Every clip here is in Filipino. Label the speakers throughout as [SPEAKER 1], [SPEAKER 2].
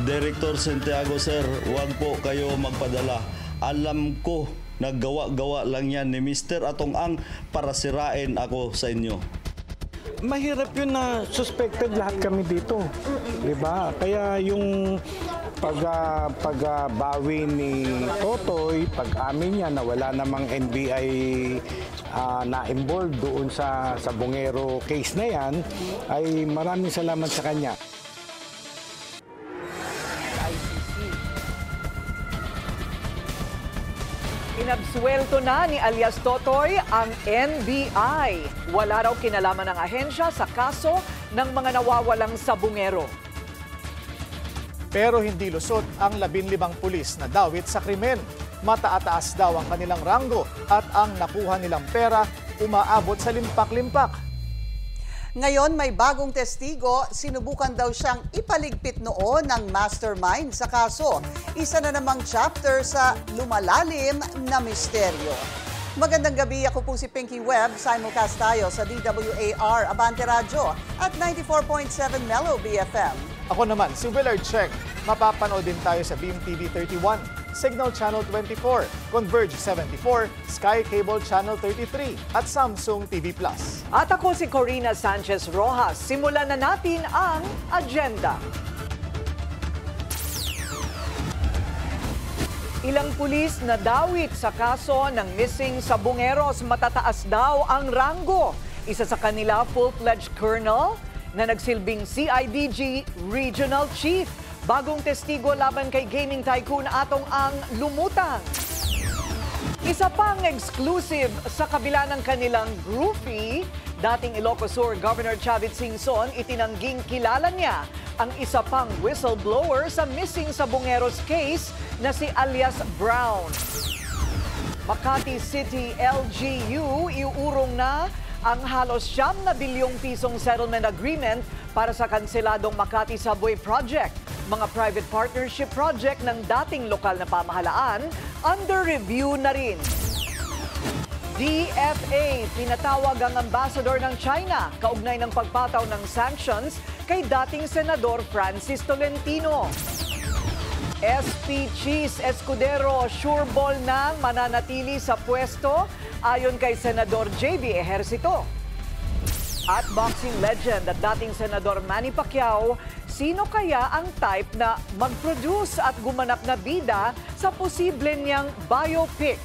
[SPEAKER 1] Director Santiago, sir, huwag po kayo magpadala. Alam ko, naggawa-gawa lang yan ni Mr. Atong Ang para sirain ako sa inyo.
[SPEAKER 2] Mahirap yun na suspected lahat kami dito. Diba? Kaya yung pagbawi ni Totoy, pag-amin niya na wala namang NBI na-involved doon sa Bungero case na yan, ay maraming salamat sa kanya.
[SPEAKER 3] Inabsuelto na ni alias Totoy ang NBI. Wala raw kinalaman ng ahensya sa kaso ng mga nawawalang sabungero.
[SPEAKER 4] Pero hindi lusot ang 15 pulis na dawit sa krimen. Mataataas daw ang kanilang ranggo at ang nakuha nilang pera umaabot sa limpak-limpak.
[SPEAKER 5] Ngayon may bagong testigo, sinubukan daw siyang ipaligpit noon ng mastermind sa kaso. Isa na namang chapter sa lumalalim na misteryo. Magandang gabi, ako po si Pinky Webb, simulcast tayo sa DWAR Abante Radyo at 94.7 Mellow BFM.
[SPEAKER 4] Ako naman, si Willard Cheng. Mapapanood din tayo sa Beam TV 31, Signal Channel 24, Converge 74, Sky Cable Channel 33 at Samsung TV Plus.
[SPEAKER 3] At ako si Corina Sanchez Rojas. Simulan na natin ang agenda. Ilang pulis na dawit sa kaso ng missing sabungeros, matataas daw ang ranggo. Isa sa kanila, full-fledged colonel na nagsilbing CIDG Regional Chief. Bagong testigo laban kay gaming tycoon Atong Ang lumutang. Isa pang exclusive sa kabila ng kanilang groupie, dating Ilocos Sur Governor Chavit Singson itinangging kilala niya ang isa pang whistleblower sa missing sabungeros case na si alias Brown. Makati City LGU iuurong na ang halos 9 bilyong pisong settlement agreement para sa kanseladong Makati Subway Project. Mga private partnership project ng dating lokal na pamahalaan, under review na rin. DFA, pinatawag ang ambassador ng China kaugnay ng pagpataw ng sanctions kay dating Senador Francis Tolentino. SP Cheese Escudero, sure ball nang mananatili sa pwesto ayon kay Senador JB Ejercito. At boxing legend at dating Senador Manny Pacquiao, sino kaya ang type na mag-produce at gumanap na bida sa posible niyang biopic?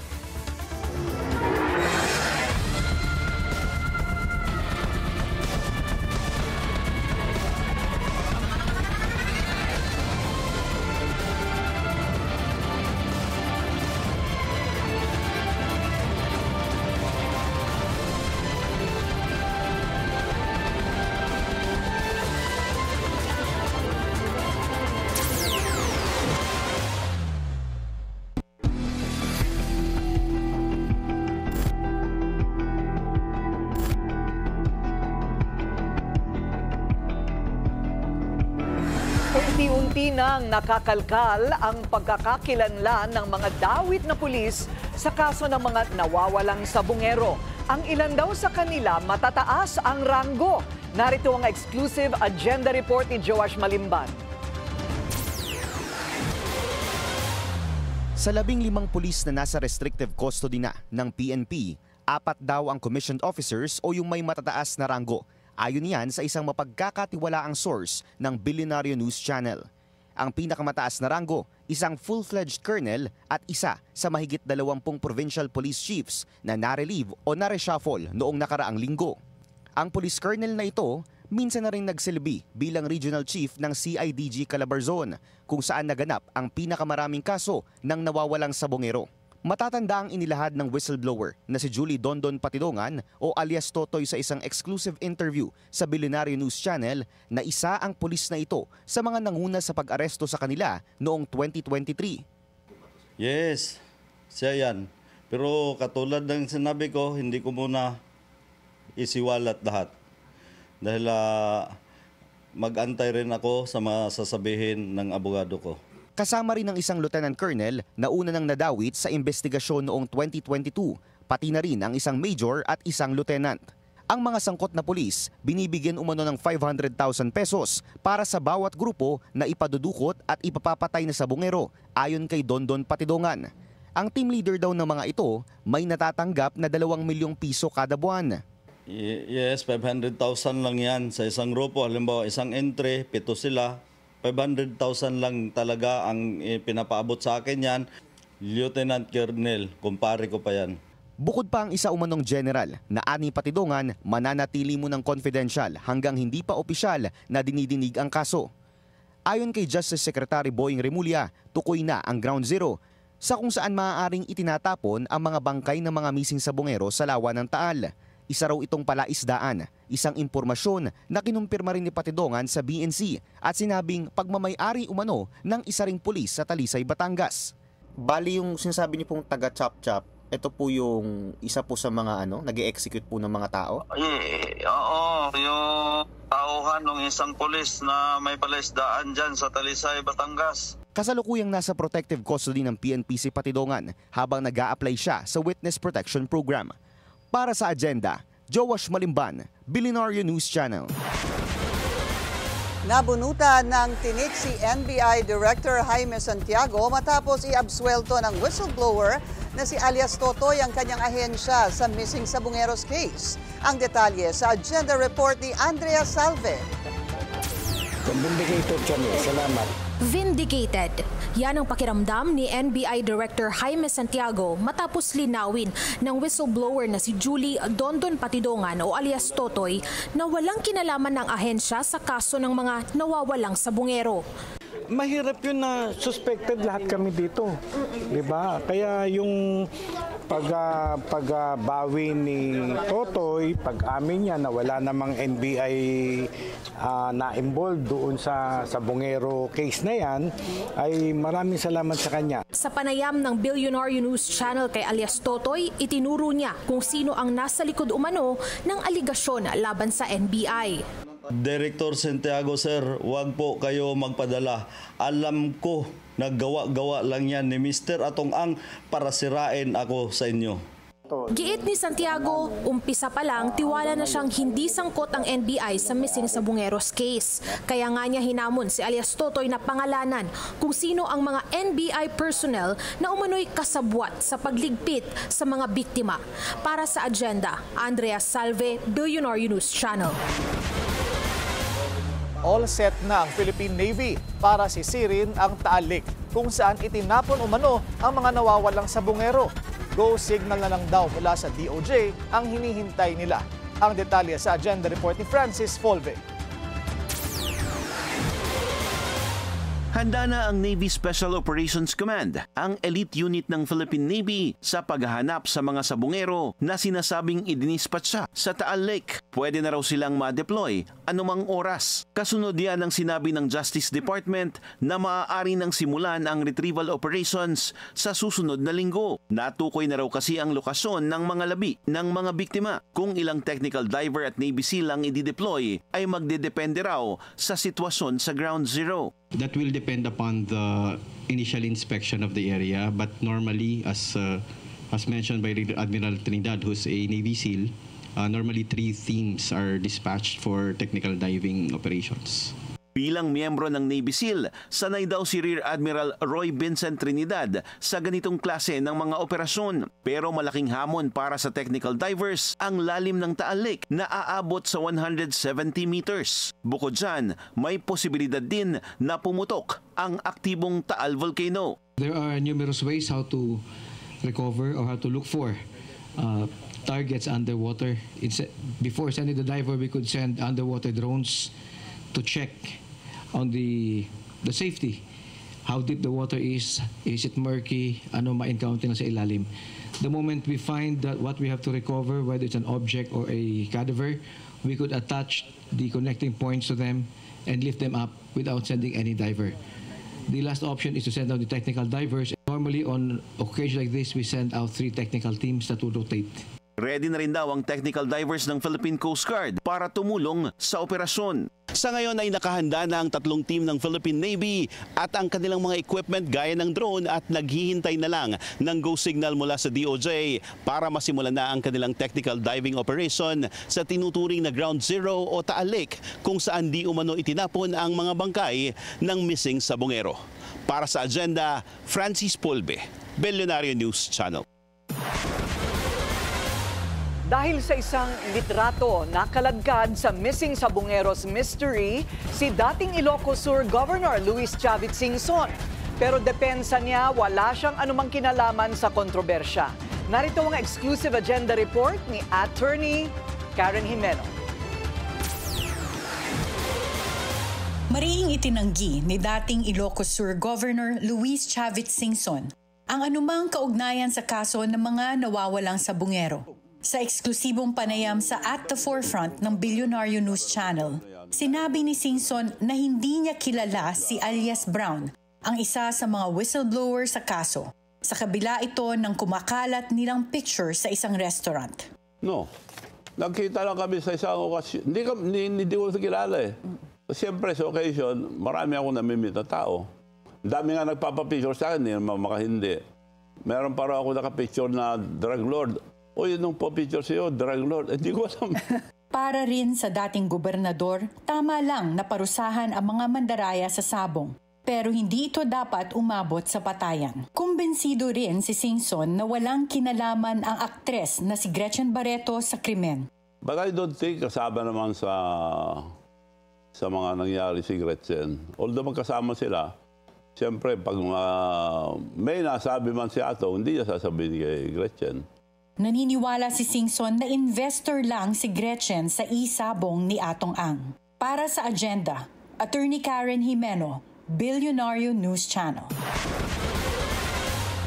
[SPEAKER 3] Unti-unti nang nakakalkal ang pagkakakilanlan ng mga dawit na pulis sa kaso ng mga nawawalang sabungero. Ang ilan daw sa kanila matataas ang ranggo. Narito ang exclusive agenda report ni Joash Malimban.
[SPEAKER 6] Sa 15 pulis na nasa restrictive custody na ng PNP, 4 daw ang commissioned officers o yung may matataas na ranggo. Ayon yan sa isang mapagkakatiwalaang source ng Billionaire News Channel. Ang pinakamataas na ranggo, isang full-fledged colonel at isa sa mahigit 20 provincial police chiefs na narelieve o nareshuffle noong nakaraang linggo. Ang police colonel na ito, minsan na rin nagsilbi bilang regional chief ng CIDG Calabarzon, kung saan naganap ang pinakamaraming kaso ng nawawalang sabungero. Matatanda ang inilahad ng whistleblower na si Julie Dondon Patidongan o alias Totoy sa isang exclusive interview sa Billionaire News Channel na isa ang pulis na ito sa mga nanguna sa pag-aresto sa kanila noong 2023.
[SPEAKER 1] Yes, siya yan. Pero katulad ng sinabi ko, hindi ko muna isiwalat lahat. Dahil mag-antay rin ako sa mga sasabihin ng abogado ko.
[SPEAKER 6] Kasama rin ng isang lieutenant colonel na una nang nadawit sa investigasyon noong 2022, pati na rin ang isang major at isang lieutenant. Ang mga sangkot na pulis, binibigyan umano ng 500,000 pesos para sa bawat grupo na ipadudukot at ipapapatay na sabungero ayon kay Dondon Patidongan. Ang team leader daw ng mga ito may natatanggap na 2 milyong piso kada buwan.
[SPEAKER 1] Yes, 500,000 lang yan sa isang grupo. Halimbawa, isang entry, 7 sila. 500,000 lang talaga ang pinapaabot sa akin yan. Lieutenant Colonel, kumpare ko pa yan.
[SPEAKER 6] Bukod pa ang isa umanong general na ani Patidongan, mananatili mo ng confidential hanggang hindi pa opisyal na dinidinig ang kaso. Ayon kay Justice Secretary Boying Remulla, tukoy na ang ground zero sa kung saan maaaring itinatapon ang mga bangkay ng mga missing sabungero sa lawa ng Taal. Isa raw itong palaisdaan, isang impormasyon na kinumpirma rin ni Patidongan sa BNC at sinabing pagmamay-ari umano ng isa ring pulis sa Talisay, Batangas. Bali yung sinasabi niyo pong taga-chop-chop, ito po yung isa po sa mga nag-i-execute po ng mga tao?
[SPEAKER 7] Oo, yung tauhan ng isang pulis na may palaisdaan dyan sa Talisay, Batangas.
[SPEAKER 6] Kasalukuyang nasa protective custody ng PNP si Patidongan habang nag-a-apply siya sa Witness Protection Program. Para sa Agenda, Joash Malimban, Billionaire News Channel.
[SPEAKER 5] Nabunutan ng tinik si NBI Director Jaime Santiago matapos i-absuelto ng whistleblower na si alias Totoy ang kanyang ahensya sa missing sabungeros case. Ang detalye sa Agenda Report ni Andrea Salve.
[SPEAKER 2] Vindicated kami. Salamat.
[SPEAKER 8] Vindicated. Yan ang pakiramdam ni NBI Director Jaime Santiago matapos linawin ng whistleblower na si Julie Dondon Patidongan o alias Totoy na walang kinalaman ng ahensya sa kaso ng mga nawawalang sabungero.
[SPEAKER 2] Mahirap yun na suspected lahat kami dito. Diba? Kaya yung pagbawi ni Totoy, pag-amin niya na wala namang NBI na-involved doon sa sabungero case na yan, ay maraming salamat sa kanya.
[SPEAKER 8] Sa panayam ng Billionaire News Channel kay alias Totoy, itinuro niya kung sino ang nasa likod umano ng aligasyon laban sa NBI.
[SPEAKER 1] Director Santiago, sir, wag po kayo magpadala. Alam ko, naggawa-gawa lang yan ni Mr. Atong Ang para sirain ako sa inyo.
[SPEAKER 8] Giit ni Santiago, umpisa pa lang tiwala na siyang hindi sangkot ang NBI sa missing sabungeros case. Kaya nga niya hinamon si alias Totoy na pangalanan kung sino ang mga NBI personnel na umano'y kasabwat sa pagligpit sa mga biktima. Para sa Agenda, Andrea Salve, Billionaire News Channel.
[SPEAKER 4] All set na ang Philippine Navy para sisirin ang Taal Lake kung saan itinapon umano ang mga nawawalang sabungero. Go signal na lang daw mula sa DOJ ang hinihintay nila. Ang detalye sa Agenda Report ni Francis Folve.
[SPEAKER 9] Handa na ang Navy Special Operations Command, ang elite unit ng Philippine Navy sa paghahanap sa mga sabungero na sinasabing idinispatsa sa Taal Lake. Pwede na raw silang ma-deploy anumang oras. Kasunod yan ang sinabi ng Justice Department na maaari nang simulan ang retrieval operations sa susunod na linggo. Natukoy na raw kasi ang lokasyon ng mga labi ng mga biktima. Kung ilang technical diver at Navy SEAL ang i-deploy ay magdedepende raw sa sitwasyon sa ground zero.
[SPEAKER 10] That will depend upon the initial inspection of the area, but normally, as mentioned by Admiral Trinidad, who's a Navy SEAL, normally 3 teams are dispatched for technical diving operations.
[SPEAKER 9] Bilang miyembro ng Navy SEAL, sanay daw si Rear Admiral Roy Vincent Trinidad sa ganitong klase ng mga operasyon. Pero malaking hamon para sa technical divers ang lalim ng Taal Lake na aabot sa 170 meters. Bukod dyan, may posibilidad din na pumutok ang aktibong Taal Volcano.
[SPEAKER 10] There are numerous ways how to recover or how to look for targets underwater. Before sending the diver, we could send underwater drones to check on the safety. How deep the water is it murky, ano ma-encounter na sa ilalim. The moment we find that what we have to recover, whether it's an object or a cadaver, we could attach the connecting points to them and lift them up without sending any diver. The last option is to send out the technical divers. Normally on occasions like this, we send out 3 technical teams that will rotate.
[SPEAKER 9] Ready na rin daw ang technical divers ng Philippine Coast Guard para tumulong sa operasyon. Sa ngayon ay nakahanda na ang 3 team ng Philippine Navy at ang kanilang mga equipment gaya ng drone at naghihintay na lang ng go signal mula sa DOJ para masimulan na ang kanilang technical diving operation sa tinuturing na Ground Zero o Taal Lake kung saan di umano itinapon ang mga bangkay ng missing sabongero. Para sa agenda, Francis Polbe, Billionario News Channel.
[SPEAKER 3] Dahil sa isang litrato nakaladkad sa missing sabongeros mystery, si dating Ilocos Sur Governor Luis Chavit Singson. Pero depensa niya, wala siyang anumang kinalaman sa kontrobersya. Narito ang exclusive agenda report ni Attorney Karen Jimeno.
[SPEAKER 11] Mariing itinanggi ni dating Ilocos Sur Governor Luis Chavit Singson ang anumang kaugnayan sa kaso ng mga nawawalang sabongero. Sa eksklusibong panayam sa At the Forefront ng Billionario News Channel, sinabi ni Singson na hindi niya kilala si alias Brown, ang isa sa mga whistleblower sa kaso. Sa kabila ito ng kumakalat nilang picture sa isang restaurant.
[SPEAKER 12] No, nagkita lang kami sa isang okasyon. Hindi ko kilala eh. Siyempre sa occasion, marami akong namimit na tao. Dami nga nagpapapicture sa akin, hindi naman makahindi. Meron para ako nakapicture na drug lord. O yun nung po-picture siyo, drug lord. Hindi ko alam.
[SPEAKER 11] Para rin sa dating gobernador, tama lang na parusahan ang mga mandaraya sa sabong. Pero hindi ito dapat umabot sa patayan. Kumbensido rin si Singson na walang kinalaman ang aktres na si Gretchen Barreto sa krimen.
[SPEAKER 12] But I don't think kasama naman sa mga nangyari si Gretchen. Although magkasama sila, siyempre pag may nasabi man si Ato, hindi niya sasabihin kay Gretchen.
[SPEAKER 11] Naniniwala si Singson na investor lang si Gretchen sa isabong ni Atong Ang. Para sa agenda, Attorney Karen Jimeno, Billionario News Channel.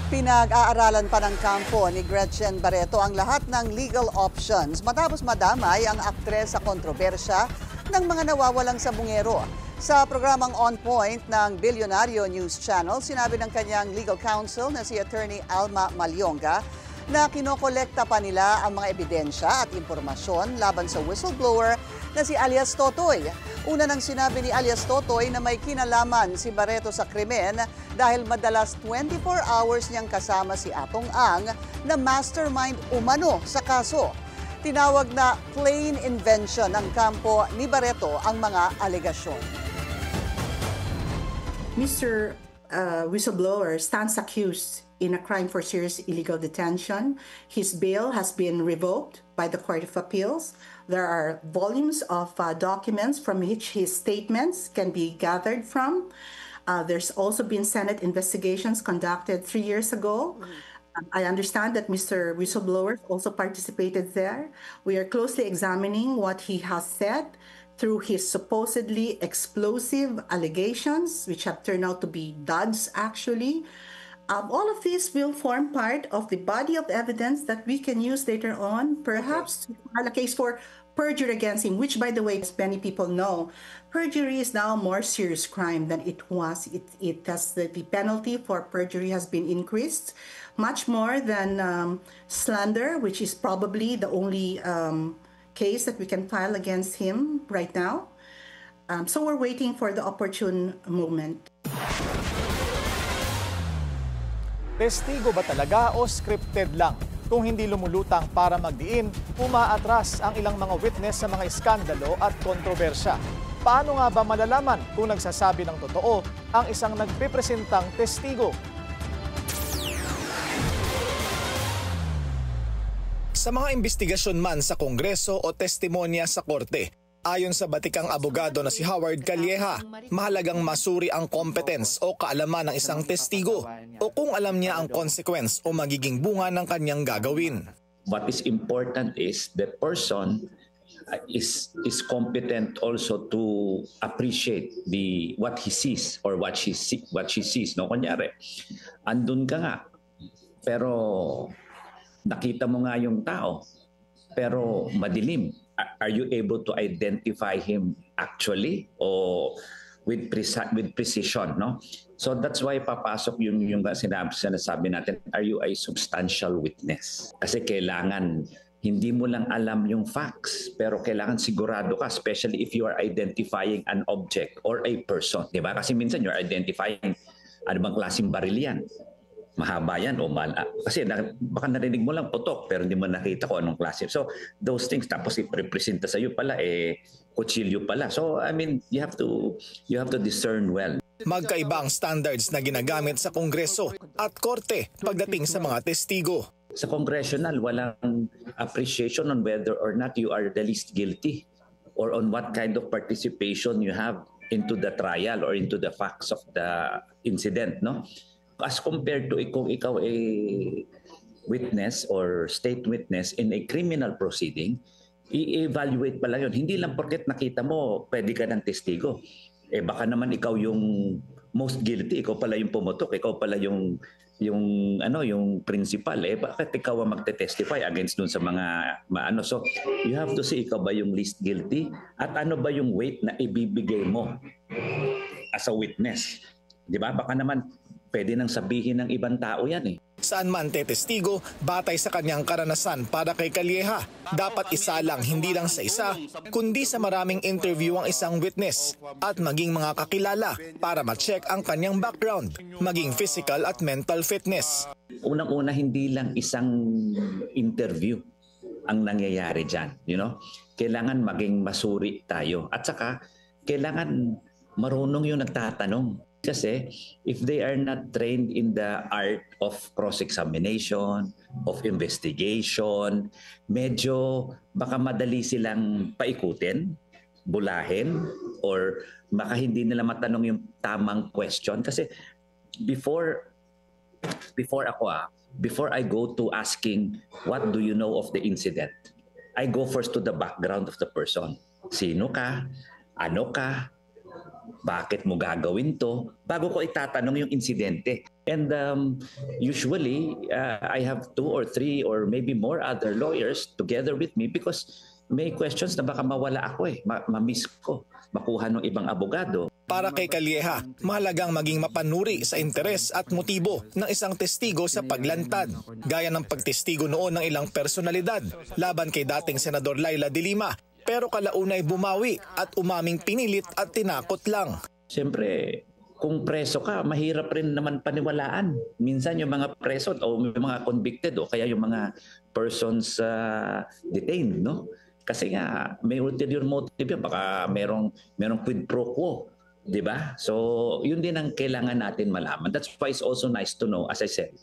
[SPEAKER 5] Pinag-aaralan pa ng kampo ni Gretchen Barreto ang lahat ng legal options matapos madamay ang aktres sa kontrobersya ng mga nawawalang sabongero. Sa programang On Point ng Billionario News Channel, sinabi ng kanyang legal counsel na si Attorney Alma Malyonga na kinokolekta pa nila ang mga ebidensya at impormasyon laban sa whistleblower na si alias Totoy. Una nang sinabi ni alias Totoy na may kinalaman si Barreto sa krimen dahil madalas 24 hours niyang kasama si Atong Ang na mastermind umano sa kaso. Tinawag na plain invention ng kampo ni Barreto ang mga alegasyon.
[SPEAKER 13] Mr. Whistleblower stands accused in a crime for serious illegal detention. His bail has been revoked by the Court of Appeals. There are volumes of documents from which his statements can be gathered from. There's also been Senate investigations conducted 3 years ago. I understand that Mr. Whistleblower also participated there. We are closely examining what he has said through his supposedly explosive allegations, which have turned out to be duds actually. All of these will form part of the body of evidence that we can use later on, perhaps to file a case for perjury against him, which, by the way, as many people know, perjury is now a more serious crime than it was. It has the penalty for perjury has been increased much more than slander, which is probably the only case that we can file against him right now. So we're waiting for the opportune moment.
[SPEAKER 4] Testigo ba talaga o scripted lang? Kung hindi lumulutang para magdiin, umaatras ang ilang mga witness sa mga iskandalo at kontrobersya. Paano nga ba malalaman kung nagsasabi ng totoo ang isang nagpipresentang testigo? Sa mga investigasyon man sa Kongreso o testimonya sa Korte, ayon sa batikang abogado na si Howard Calleja, mahalagang masuri ang competence o kaalaman ng isang testigo o kung alam niya ang consequence o magiging bunga ng kanyang gagawin.
[SPEAKER 14] What is important is the person is competent also to appreciate what he sees or what she sees. No, kunyari, andun ka nga, pero nakita mo nga yung tao, pero madilim. Are you able to identify him actually or with precision, no? So that's why papasok yung sinasabi natin, are you a substantial witness? Kasi kailangan hindi mo lang alam yung facts, pero kailangan sigurado ka, especially if you are identifying an object or a person. Diba? Kasi minsan you're identifying ano bang klaseng baril yan. Mahaba yan o kasi baka narinig mo lang putok pero hindi mo nakita ko anong klase. So those things, tapos iprepresenta sa iyo pala kutsilyo pala. So I mean, you have to discern well.
[SPEAKER 4] Magkaiba ang standards na ginagamit sa Kongreso at Korte pagdating sa mga testigo.
[SPEAKER 14] Sa congressional, walang appreciation on whether or not you are the least guilty or on what kind of participation you have into the trial or into the facts of the incident, no? As compared to kung ikaw ay witness or state witness in a criminal proceeding, i-evaluate pala yun. Hindi lang porket nakita mo, pwede ka ng testigo. Baka naman ikaw yung most guilty, ikaw pala yung pumutok, ikaw pala yung principal, bakit ikaw ang magte-testify against dun sa mga so you have to see ikaw ba yung least guilty at ano ba yung weight na ibibigay mo as a witness, di ba? Baka naman pwede nang sabihin ng ibang tao yan
[SPEAKER 4] Saan man tetestigo, batay sa kanyang karanasan para kay Calleja, dapat isa lang, hindi lang sa isa, kundi sa maraming interview ang isang witness at maging mga kakilala para ma-check ang kanyang background, maging physical at mental fitness.
[SPEAKER 14] Unang-una, hindi lang isang interview ang nangyayari dyan. Kailangan maging masuri tayo at saka kailangan marunong yung nagtatanong. Kasi if they are not trained in the art of cross-examination, of investigation, medyo baka madali silang paikutin, bulahin, or baka hindi nila matanong yung tamang question. Kasi before I go to asking what do you know of the incident, I go first to the background of the person. Sino ka? Ano ka? Bakit mo gagawin to? Bago ko itatanong yung insidente. And usually, I have 2 or 3 or maybe more other lawyers together with me because may questions na baka mawala ako ma-miss ko, makuha ng ibang abogado.
[SPEAKER 4] Para kay Calleja, mahalagang maging mapanuri sa interes at motibo ng isang testigo sa paglantad, gaya ng pagtestigo noon ng ilang personalidad laban kay dating Senador Laila de Lima. Pero kalaunay bumawi at umaming pinilit at tinakot lang.
[SPEAKER 14] Siyempre, kung preso ka, mahirap rin naman paniwalaan. Minsan yung mga preso o yung mga convicted o kaya yung mga persons detained, no? Kasi nga, may ulterior motive yan. Baka merong quid pro quo, di ba? So, yun din ang kailangan natin malaman. That's why it's also nice to know, as I said,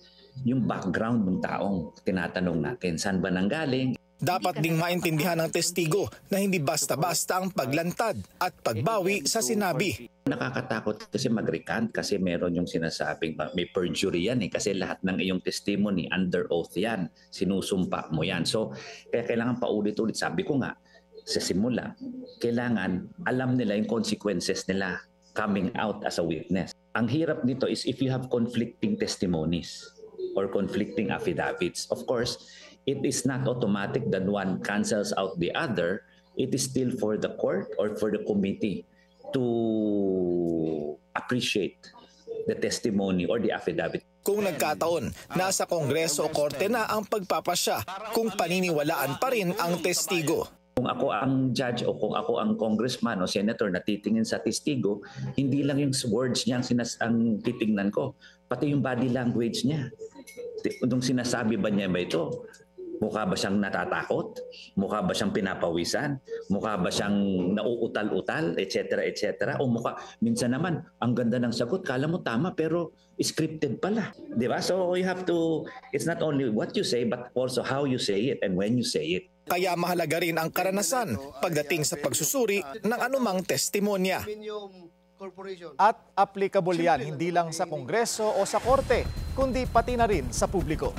[SPEAKER 14] yung background ng taong tinatanong natin. Saan ba nanggaling?
[SPEAKER 4] Dapat ding maintindihan ng testigo na hindi basta-basta ang paglantad at pagbawi sa sinabi.
[SPEAKER 14] Nakakatakot kasi mag-recant kasi meron yung sinasabing may perjury yan kasi lahat ng iyong testimony under oath yan. Sinusumpa mo yan. So, kaya kailangan paulit-ulit. Sabi ko nga, sa simula, kailangan alam nila yung consequences nila coming out as a witness. Ang hirap dito is if you have conflicting testimonies or conflicting affidavits. Of course, it is not automatic that one cancels out the other. It is still for the court or for the committee to appreciate the testimony or the affidavit.
[SPEAKER 4] Kung nagkataon, nasa Kongreso o Korte na ang pagpapasya kung paniniwalaan pa rin ang testigo.
[SPEAKER 14] Kung ako ang judge o kung ako ang congressman o senator na titingin sa testigo, hindi lang yung words niya ang titingnan ko, pati yung body language niya. Nung sinasabi ba niya ba ito? Mukha ba siyang natatakot? Mukha ba siyang pinapawisan? Mukha ba siyang nauutal-utal, etc., etc.? O mukha, minsan naman, ang ganda ng sagot, kala mo tama, pero scripted pala. Di ba? So you have to, it's not only what you say, but also how you say it and when you say it.
[SPEAKER 4] Kaya mahalaga rin ang karanasan pagdating sa pagsusuri ng anumang testimonya. At applicable yan hindi lang sa Kongreso o sa Korte, kundi pati na rin sa publiko.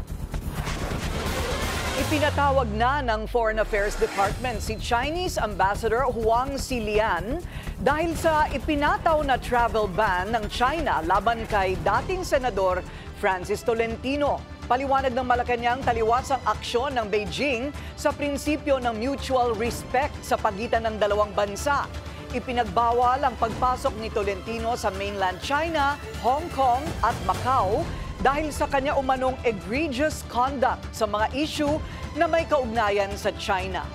[SPEAKER 3] Ipinatawag na ng Foreign Affairs Department si Chinese Ambassador Huang Xilian dahil sa ipinataw na travel ban ng China laban kay dating Senador Francis Tolentino. Paliwanag ng Malacanang taliwas ang aksyon ng Beijing sa prinsipyo ng mutual respect sa pagitan ng dalawang bansa. Ipinagbawal ang pagpasok ni Tolentino sa mainland China, Hong Kong at Macau dahil sa kanya umanong egregious conduct sa mga issue na may kaugnayan sa China.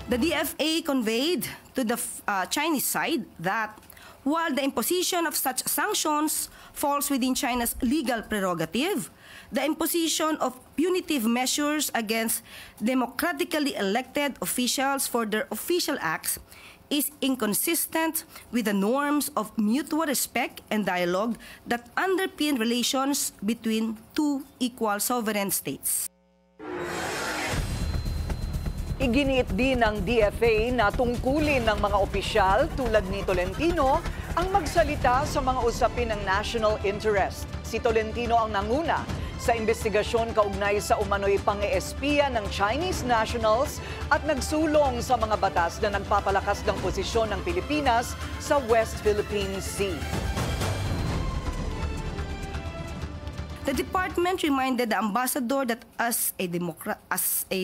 [SPEAKER 15] The DFA conveyed to the Chinese side that while the imposition of such sanctions falls within China's legal prerogative, the imposition of punitive measures against democratically elected officials for their official acts is inconsistent with the norms of mutual respect and dialogue that underpin relations between two equal sovereign states.
[SPEAKER 3] Iginiit din ng DFA na tungkulin ng mga opisyal tulad ni Tolentino ang magsalita sa mga usapin ng national interest. Si Tolentino ang nanguna sa investigasyon kaugnay sa umano'y pang-eespiya ng Chinese nationals at nagsulong sa mga batas na nagpapalakas ng posisyon ng Pilipinas sa West Philippine Sea.
[SPEAKER 15] The department reminded the ambassador that as a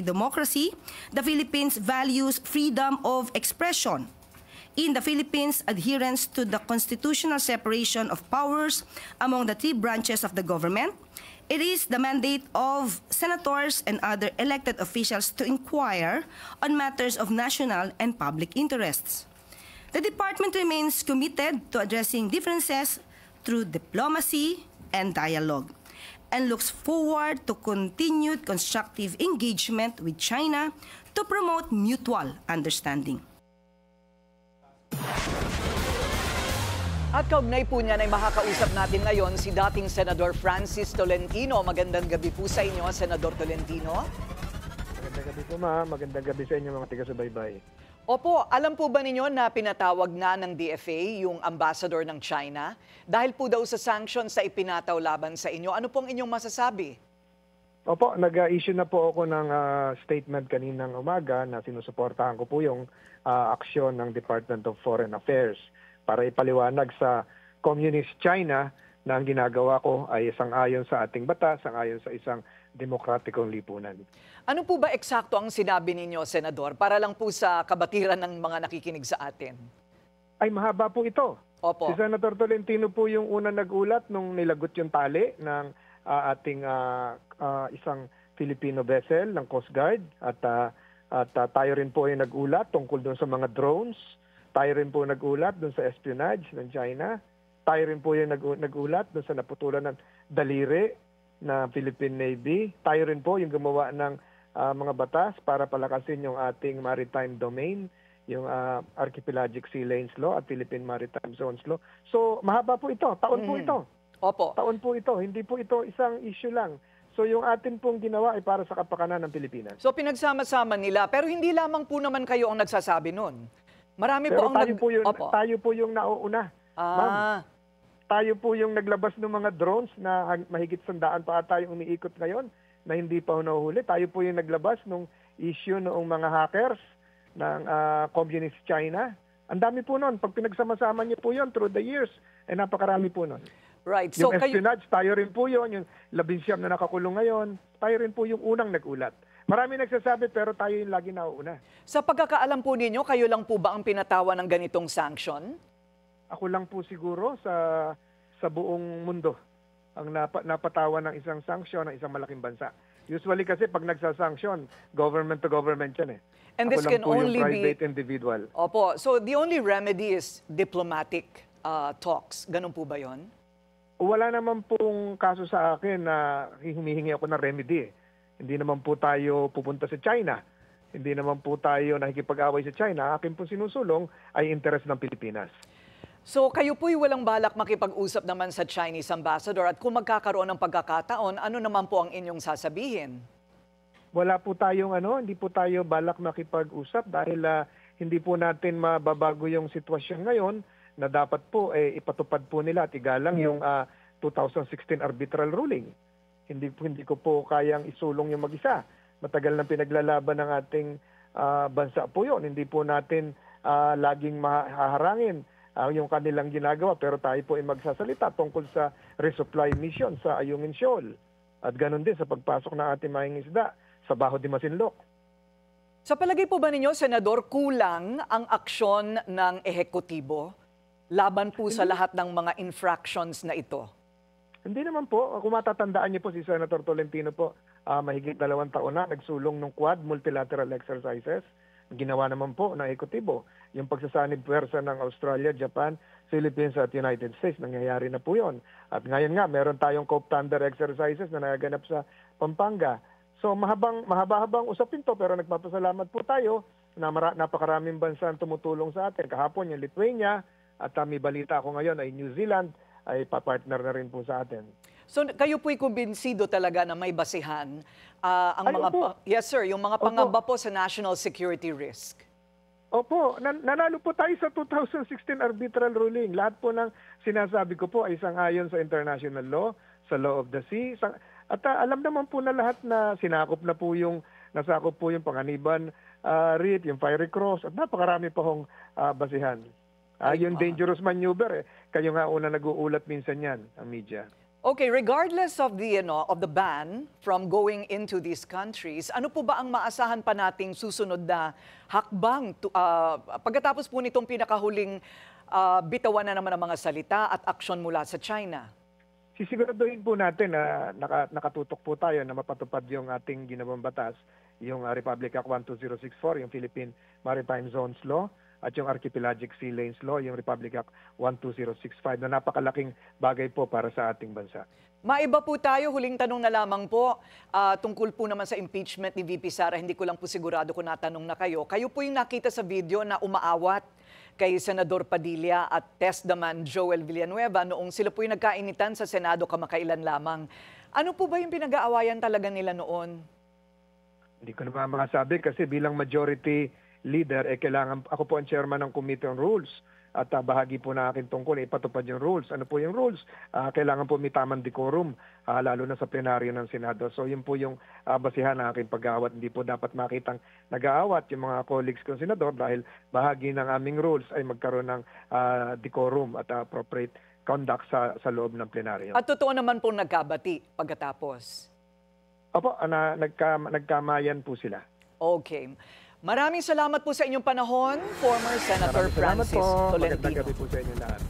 [SPEAKER 15] democracy, the Philippines values freedom of expression. In the Philippines, adherence to the constitutional separation of powers among the three branches of the government, it is the mandate of senators and other elected officials to inquire on matters of national and public interests. The department remains committed to addressing differences through diplomacy and dialogue, and looks forward to continued constructive engagement with China to promote mutual understanding.
[SPEAKER 3] At kaugnay po niyan ay makakausap natin ngayon si dating Senador Francis Tolentino. Magandang gabi po sa inyo, Senador Tolentino.
[SPEAKER 16] Magandang gabi po, ma'am. Magandang gabi sa inyo, mga taga-subaybay.
[SPEAKER 3] Opo, alam po ba ninyo na pinatawag na ng DFA yung ambassador ng China? Dahil po daw sa sanctions na ipinataw laban sa inyo, ano pong inyong masasabi?
[SPEAKER 16] Opo, nag-issue na po ako ng statement kaninang umaga na sinusuportahan ko po yung aksyon ng Department of Foreign Affairs para ipaliwanag sa Communist China na ang ginagawa ko ay sang-ayon sa ating batas, sang-ayon sa isang demokratikong lipunan.
[SPEAKER 3] Ano po ba eksakto ang sinabi ninyo, Senador, para lang po sa kabatiran ng mga nakikinig sa atin?
[SPEAKER 16] Ay, mahaba po ito.
[SPEAKER 3] Opo.
[SPEAKER 16] Si Senator Tolentino po yung unang nagulat nung nilagot yung tali ng ating isang Filipino vessel ng Coast Guard. At tayo rin po ay nagulat tungkol doon sa mga drones. Tayo rin po nagulat doon sa espionage ng China. Tayo rin po yung nagulat doon sa naputulan ng daliri na Philippine Navy. Tayo rin po yung gumawa ng mga batas para palakasin yung ating maritime domain, yung Archipelagic Sea Lanes Law at Philippine Maritime Zones Law. So, mahaba po ito. Taon po ito.
[SPEAKER 3] Opo.
[SPEAKER 16] Taon po ito. Hindi po ito isang issue lang. So, yung atin pong ginawa ay para sa kapakanan ng Pilipinas.
[SPEAKER 3] So, pinagsama-sama nila. Pero hindi lamang po naman kayo ang nagsasabi nun. Marami
[SPEAKER 16] pero
[SPEAKER 3] po ang
[SPEAKER 16] tayo po yung nauuna. Ma'am, tayo po yung naglabas ng mga drones na mahigit 100 pa ata yung umiikot ngayon na hindi pa nahuhuli. Tayo po yung naglabas ng issue noong mga hackers ng Communist China. Ang dami po nun. Pag pinagsama-sama niyo po yun through the years, napakarami po nun.
[SPEAKER 3] Right. So,
[SPEAKER 16] yung espionage, tayo rin po yun. Yung 19 na nakakulong ngayon, tayo rin po yung unang nagulat. Marami nagsasabi pero tayo yung lagi nauuna. Sa
[SPEAKER 3] pagkakaalam po ninyo, kayo lang po ba ang pinatawa ng ganitong sanction?
[SPEAKER 16] Ako lang po siguro sa buong mundo ang napatawa ng isang sanction ng isang malaking bansa. Usually kasi pag nagsasanction, government to government yan eh.
[SPEAKER 3] And this can only be
[SPEAKER 16] private individual.
[SPEAKER 3] Opo. So the only remedy is diplomatic talks. Ganun po ba yon?
[SPEAKER 16] Wala naman pong kaso sa akin na humihingi ako ng remedy eh. Hindi naman po tayo pupunta sa China. Hindi naman po tayo nakikipag-away sa China. Akin po sinusulong ay interes ng Pilipinas.
[SPEAKER 3] So kayo po'y walang balak makipag-usap naman sa Chinese ambassador at kung magkakaroon ng pagkakataon, ano naman po ang inyong sasabihin?
[SPEAKER 16] Wala po tayong hindi po tayo balak makipag-usap dahil hindi po natin mababago yung sitwasyon ngayon na dapat po ipatupad po nila at igalang yung 2016 arbitral ruling. Hindi ko po kayang isulong yung mag-isa. Matagal na pinaglalaban ng ating bansa po yun. Hindi po natin laging mahaharangin yung kanilang ginagawa pero tayo po ay magsasalita tungkol sa resupply mission sa Ayungin Shoal at ganun din sa pagpasok ng ating mahing isda sa Baho de Masinloc.
[SPEAKER 3] Sa palagay po ba ninyo, Senador, kulang ang aksyon ng ehekutibo laban po sa lahat ng mga infractions na ito?
[SPEAKER 16] Hindi naman po. Kung matatandaan niyo po si Senator Tolentino po, mahigit 2 taon na nagsulong ng Quad multilateral exercises. Ginawa naman po ng ekotibo. Yung pagsasanib puwersa ng Australia, Japan, Philippines at United States, nangyayari na po yun. At ngayon nga, meron tayong Cope Thunder exercises na nagaganap sa Pampanga. So mahaba-habang usapin to, pero nagpapasalamat po tayo na napakaraming bansa ang tumutulong sa atin. Kahapon yung Lithuania at may balita ako ngayon ay New Zealand ay papartner na rin po sa atin.
[SPEAKER 3] So kayo po'y kumbinsido talaga na may basihan ang yes sir, yung mga pangamba po sa national security risk.
[SPEAKER 16] Opo, nanalo po tayo sa 2016 arbitral ruling. Lahat po ng sinasabi ko po ay sang-ayon sa international law, sa law of the sea. At alam naman po na lahat na nasakop po yung Panganiban writ, yung fiery cross, at napakarami pa hong basihan. Yung dangerous maneuver, kayo nga una nag-uulat minsan yan, ang media.
[SPEAKER 3] Okay, regardless of the ban from going into these countries, ano po ba ang maasahan pa nating susunod na hakbang pagkatapos po nitong pinakahuling bitawan na naman ng mga salita at aksyon mula sa China?
[SPEAKER 16] Sisiguraduhin po natin na nakatutok po tayo na mapatupad yung ating ginawang batas, yung Republic Act 12064, yung Philippine Maritime Zones Law, at yung Archipelagic Sea Lanes Law, yung Republic Act 12065, na napakalaking bagay po para sa ating bansa.
[SPEAKER 3] Maiba po tayo, huling tanong na lamang po, tungkol po naman sa impeachment ni VP Sara, hindi ko lang po sigurado kung natanong na kayo. Kayo po yung nakita sa video na umaawat kay Senador Padilla at Testdaman Joel Villanueva noong sila po yung nagkainitan sa Senado kamakailan lamang. Ano po ba yung pinag-aawayan talaga nila noon?
[SPEAKER 16] Hindi ko naman makasabi kasi bilang majority leader, kailangan, ako po ang chairman ng Committee on Rules at bahagi po na akin tungkol ipatupad yung rules. Ano po yung rules? Kailangan po may tamang decorum, lalo na sa plenaryo ng Senado. So yun po yung basihan ng aking pag-aawat. Hindi po dapat makitang nag-aawat yung mga colleagues kong senador dahil bahagi ng aming rules ay magkaroon ng decorum at appropriate conduct sa loob ng plenaryo.
[SPEAKER 3] At totoo naman po nagkabati pagkatapos?
[SPEAKER 16] Opo, nagkamayan po sila.
[SPEAKER 3] Okay. Maraming salamat po sa inyong panahon, former Senator Francis Tolentino.
[SPEAKER 16] Magandang gabi po sa inyo lahat.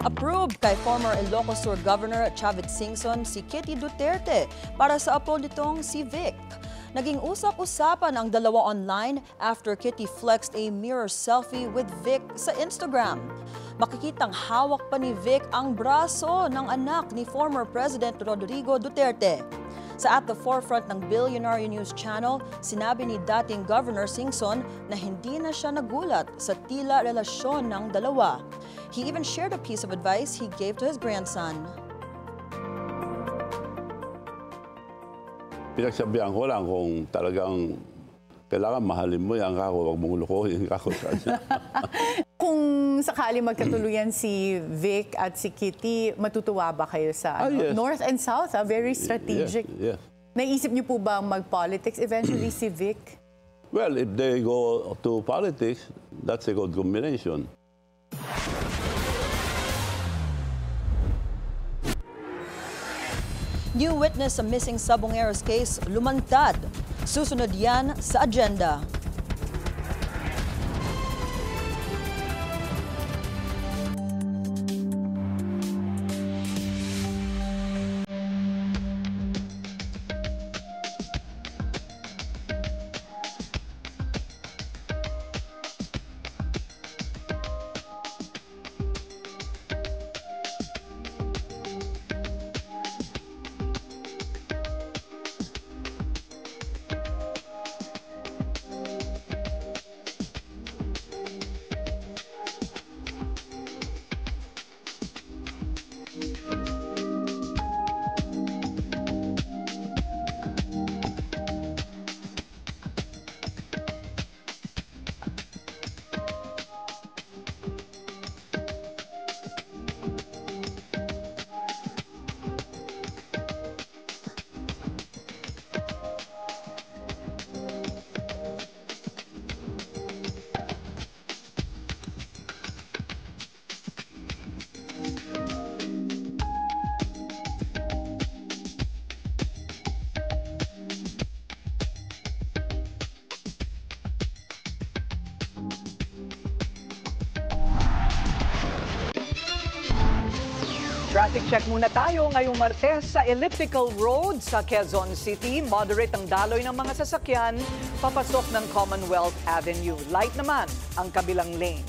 [SPEAKER 17] Approved kay former Ilocos Sur Governor Chavit Singson si Kitty Duterte para sa apo nitong si Vic. Naging usap-usapan ang dalawa online after Kitty flexed a mirror selfie with Vic sa Instagram. Makikitang hawak pa ni Vic ang braso ng anak ni former President Rodrigo Duterte. Sa At the Forefront ng Billionaire News Channel, sinabi ni dating Governor Singson na hindi na siya nagulat sa tila relasyon ng dalawa. He even shared a piece of advice he gave to his grandson.
[SPEAKER 12] Pinagsabihan ko lang kung talagang kailangan mahalin mo yan kako, huwag mong lukuhin kako.
[SPEAKER 18] Kung sakali magkatuluyan si Vic at si Kitty, matutuwa ba kayo sa
[SPEAKER 12] yes.
[SPEAKER 18] North and South? Very strategic.
[SPEAKER 12] Yes.
[SPEAKER 18] Naisip niyo po ba mag-politics eventually si Vic?
[SPEAKER 12] Well, if they go to politics, that's a good combination.
[SPEAKER 17] New witness sa missing Sabongeros case, lumantad. Susunod yan sa agenda.
[SPEAKER 3] Traffic check muna tayo ngayong Martes sa Elliptical Road sa Quezon City. Moderate ang daloy ng mga sasakyan papasok ng Commonwealth Avenue. Light naman ang kabilang lane.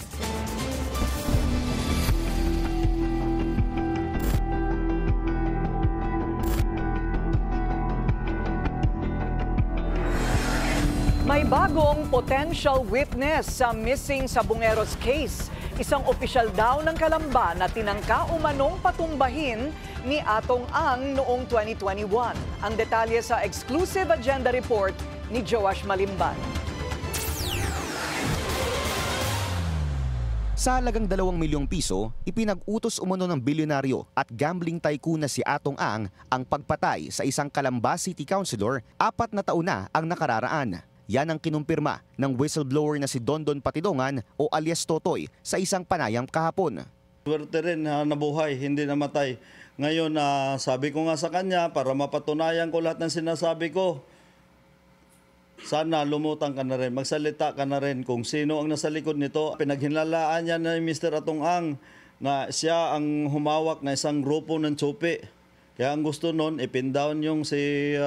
[SPEAKER 3] May bagong potential witness sa missing Sabungeros case. Isang opisyal daw ng Calamba na tinangka umanong patumbahin ni Atong Ang noong 2021. Ang detalye sa exclusive agenda report ni Joash Malimban.
[SPEAKER 6] Sa halagang 2 milyong piso, ipinag-utos umano ng bilyonaryo at gambling tycoon na si Atong Ang ang pagpatay sa isang Calamba City Councilor 4 na taon na ang nakararaan. Yan ang kinumpirma ng whistleblower na si Dondon Patidongan o alias Totoy sa isang panayam kahapon.
[SPEAKER 1] Swerte rin na nabuhay, hindi namatay. Ngayon, sabi ko nga sa kanya, para mapatunayan ko lahat ng sinasabi ko, sana lumutang ka na rin, magsalita ka na rin kung sino ang nasa likod nito. Pinaghinlalaan niya na Mr. Atong Ang na siya ang humawak na isang grupo ng tsupi. Kaya ang gusto nun, ipindown yung si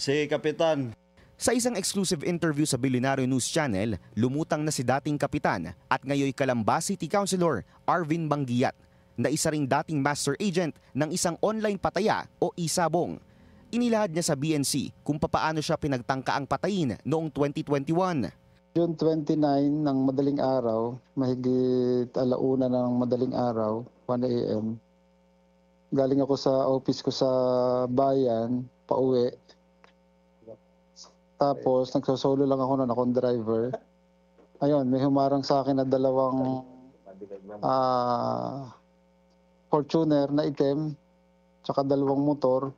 [SPEAKER 1] Kapitan.
[SPEAKER 6] Sa isang exclusive interview sa Billionaire News Channel, lumutang na si dating kapitan at ngayoy Calamba City Councilor Arvin Bangiat na isa ring dating master agent ng isang online pataya o isabong. Inilahad niya sa BNC kung papaano siya pinagtangkaang patayin noong 2021.
[SPEAKER 19] June 29 ng madaling araw, mahigit 1:00 ng madaling araw, 1 a.m. Galing ako sa office ko sa bayan, pauwi. Tapos, nagsosolo lang ako na akong driver. Ayun, may humarang sa akin na 2 Fortuner na itim, tsaka 2 motor.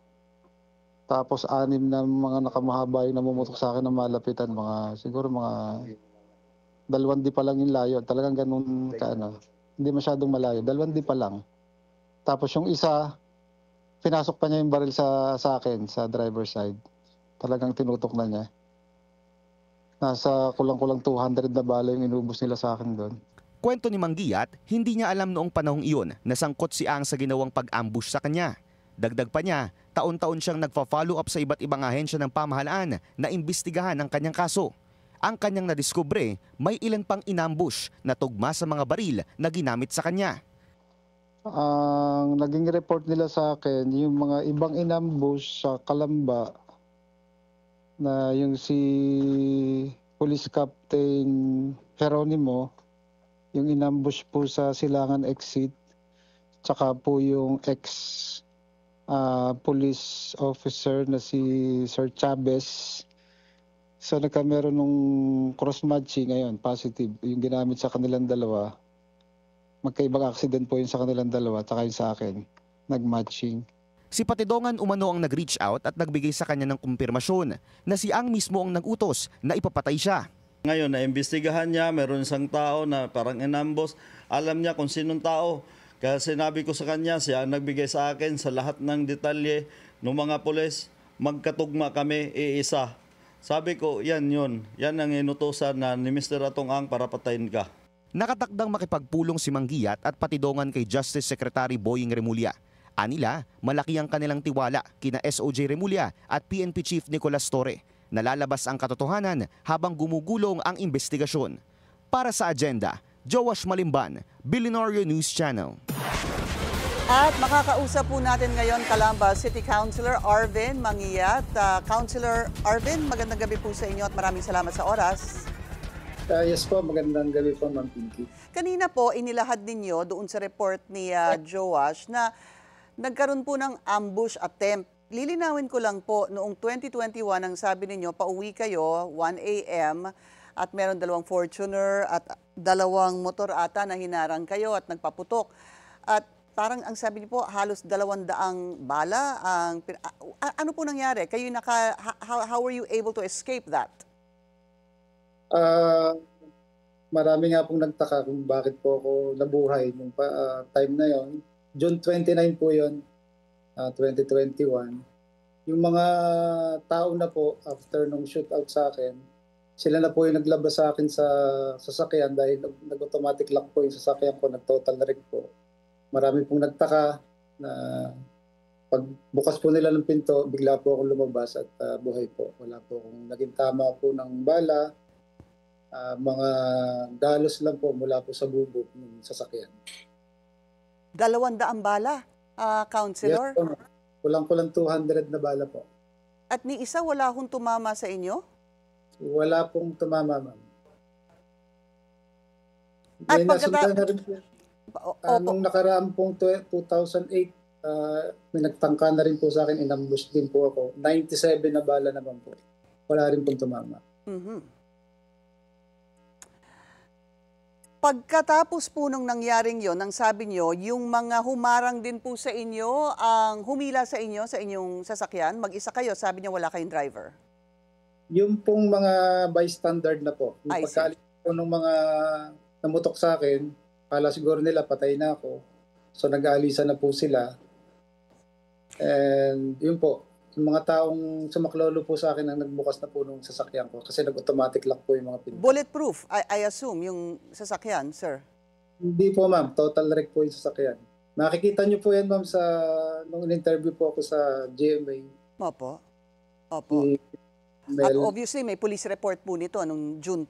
[SPEAKER 19] Tapos, 6 na mga nakamahaba yung namumutok sa akin na malapitan. Siguro mga 2 di pa lang yung layo. Talagang ganun hindi masyadong malayo. 2 di pa lang. Tapos yung isa, pinasok pa niya yung baril sa akin, sa driver side. Talagang tinutok na niya. Nasa kulang-kulang 200 na bala yung inubos nila sa akin doon.
[SPEAKER 6] Kwento ni Mangiat, hindi niya alam noong panahong iyon na sangkot si Ang sa ginawang pag-ambush sa kanya. Dagdag pa niya, taon-taon siyang nagfa-follow up sa iba't ibang ahensya ng pamahalaan na imbestigahan ang kanyang kaso. Ang kanyang nadiskubre, may ilan pang inambush na tugma sa mga baril na ginamit sa kanya.
[SPEAKER 19] Ang naging report nila sa akin, yung mga ibang inambush sa Calamba, na yung si Police Captain Geronimo, yung inambush po sa Silangan exit, tsaka po yung ex-police officer na si Sir Chavez. So nagkameron nung cross-matching ngayon, positive, yung ginamit sa kanilang dalawa. Magkaibang accident po yun sa kanilang dalawa, tsaka yung sa akin, nag-matching.
[SPEAKER 6] Si Patidongan umano ang nag-reach out at nagbigay sa kanya ng kumpirmasyon na si Ang mismo ang nag-utos na ipapatay siya.
[SPEAKER 1] Ngayon, naimbestigahan niya, meron isang tao na parang inambos. Alam niya kung sinong tao. Kaya sinabi ko sa kanya, siya ang nagbigay sa akin sa lahat ng detalye ng mga pulis. Magkatugma kami, iisa. Sabi ko, yan yun. Yan ang inutusan na ni Mr. Atong Ang para patayin ka.
[SPEAKER 6] Nakatakdang makipagpulong si Mangiat at Patidongan kay Justice Secretary Boying Remulla. Anila, malaki ang kanilang tiwala kina SOJ Remulla at PNP Chief Nicolas Torre. Nalalabas ang katotohanan habang gumugulong ang investigasyon. Para sa agenda, Joash Malimban, Billionaire News Channel.
[SPEAKER 5] At makakausap po natin ngayon Calamba City Councilor Arvin Mangiat. Councilor Arvin, magandang gabi po sa inyo at maraming salamat sa oras.
[SPEAKER 20] Yes po, magandang gabi po, Ma'am Pinky.
[SPEAKER 5] Kanina po, inilahad ninyo doon sa report ni Joash na nagkaroon po ng ambush attempt. Lilinawin ko lang po, noong 2021, ang sabi ninyo, pauwi kayo, 1 a.m. at meron 2 Fortuner at 2 motor ata na hinarang kayo at nagpaputok. At parang ang sabi niyo po, halos 200 bala. Ano po nangyari? Kayo how were you able to escape that?
[SPEAKER 20] Marami nga pong nagtaka kung bakit po ako nabuhay nung time na yon. June 29 po yun, 2021. Yung mga tao na po, after nung shootout sa akin, sila na po yung naglabas sa akin sa sasakyan dahil nag-automatic lock po yung sasakyan ko, nag-total wreck po. marami pong nagtaka na pagbukas po nila ng pinto, bigla po akong lumabas at buhay po. Wala po akong naging tama po ng bala. Mga dalos lang po mula po sa bubog ng sasakyan.
[SPEAKER 5] 200 bala, Councilor?
[SPEAKER 20] Yes po. Kulang-kulang 200 na bala po.
[SPEAKER 5] At ni isa wala hong tumama sa inyo?
[SPEAKER 20] Wala pong tumama, ma'am.
[SPEAKER 5] At
[SPEAKER 20] May nasundan na rin po. Nung nakaraan pong 2008, may nagtangka na rin po sa akin, inambush din po ako. 97 na bala naman po. Wala rin pong tumama.
[SPEAKER 5] Pagkatapos po nung nangyaring yon, ang sabi nyo, yung mga humarang din po sa inyo, ang humila sa inyo, sa inyong sasakyan, mag-isa kayo, sabi nyo wala kayong driver.
[SPEAKER 20] Yung pong mga bystander na po, yung pagkaalis po ng mga namutok sa akin, kala siguro nila patay na ako. So nag-aalisan na po sila. And yun po, yung mga taong sumaklolo po sa akin ang nagbukas na po nung sasakyan ko kasi nag-automatic lock po yung mga pinto.
[SPEAKER 5] Bulletproof, I assume, yung sasakyan, sir?
[SPEAKER 20] Hindi po, ma'am. Total wreck po yung sasakyan. Nakikita niyo po yan, ma'am, sa nung in-interview po ako sa GMA.
[SPEAKER 5] Opo. Opo. At obviously, may police report po nito nung June,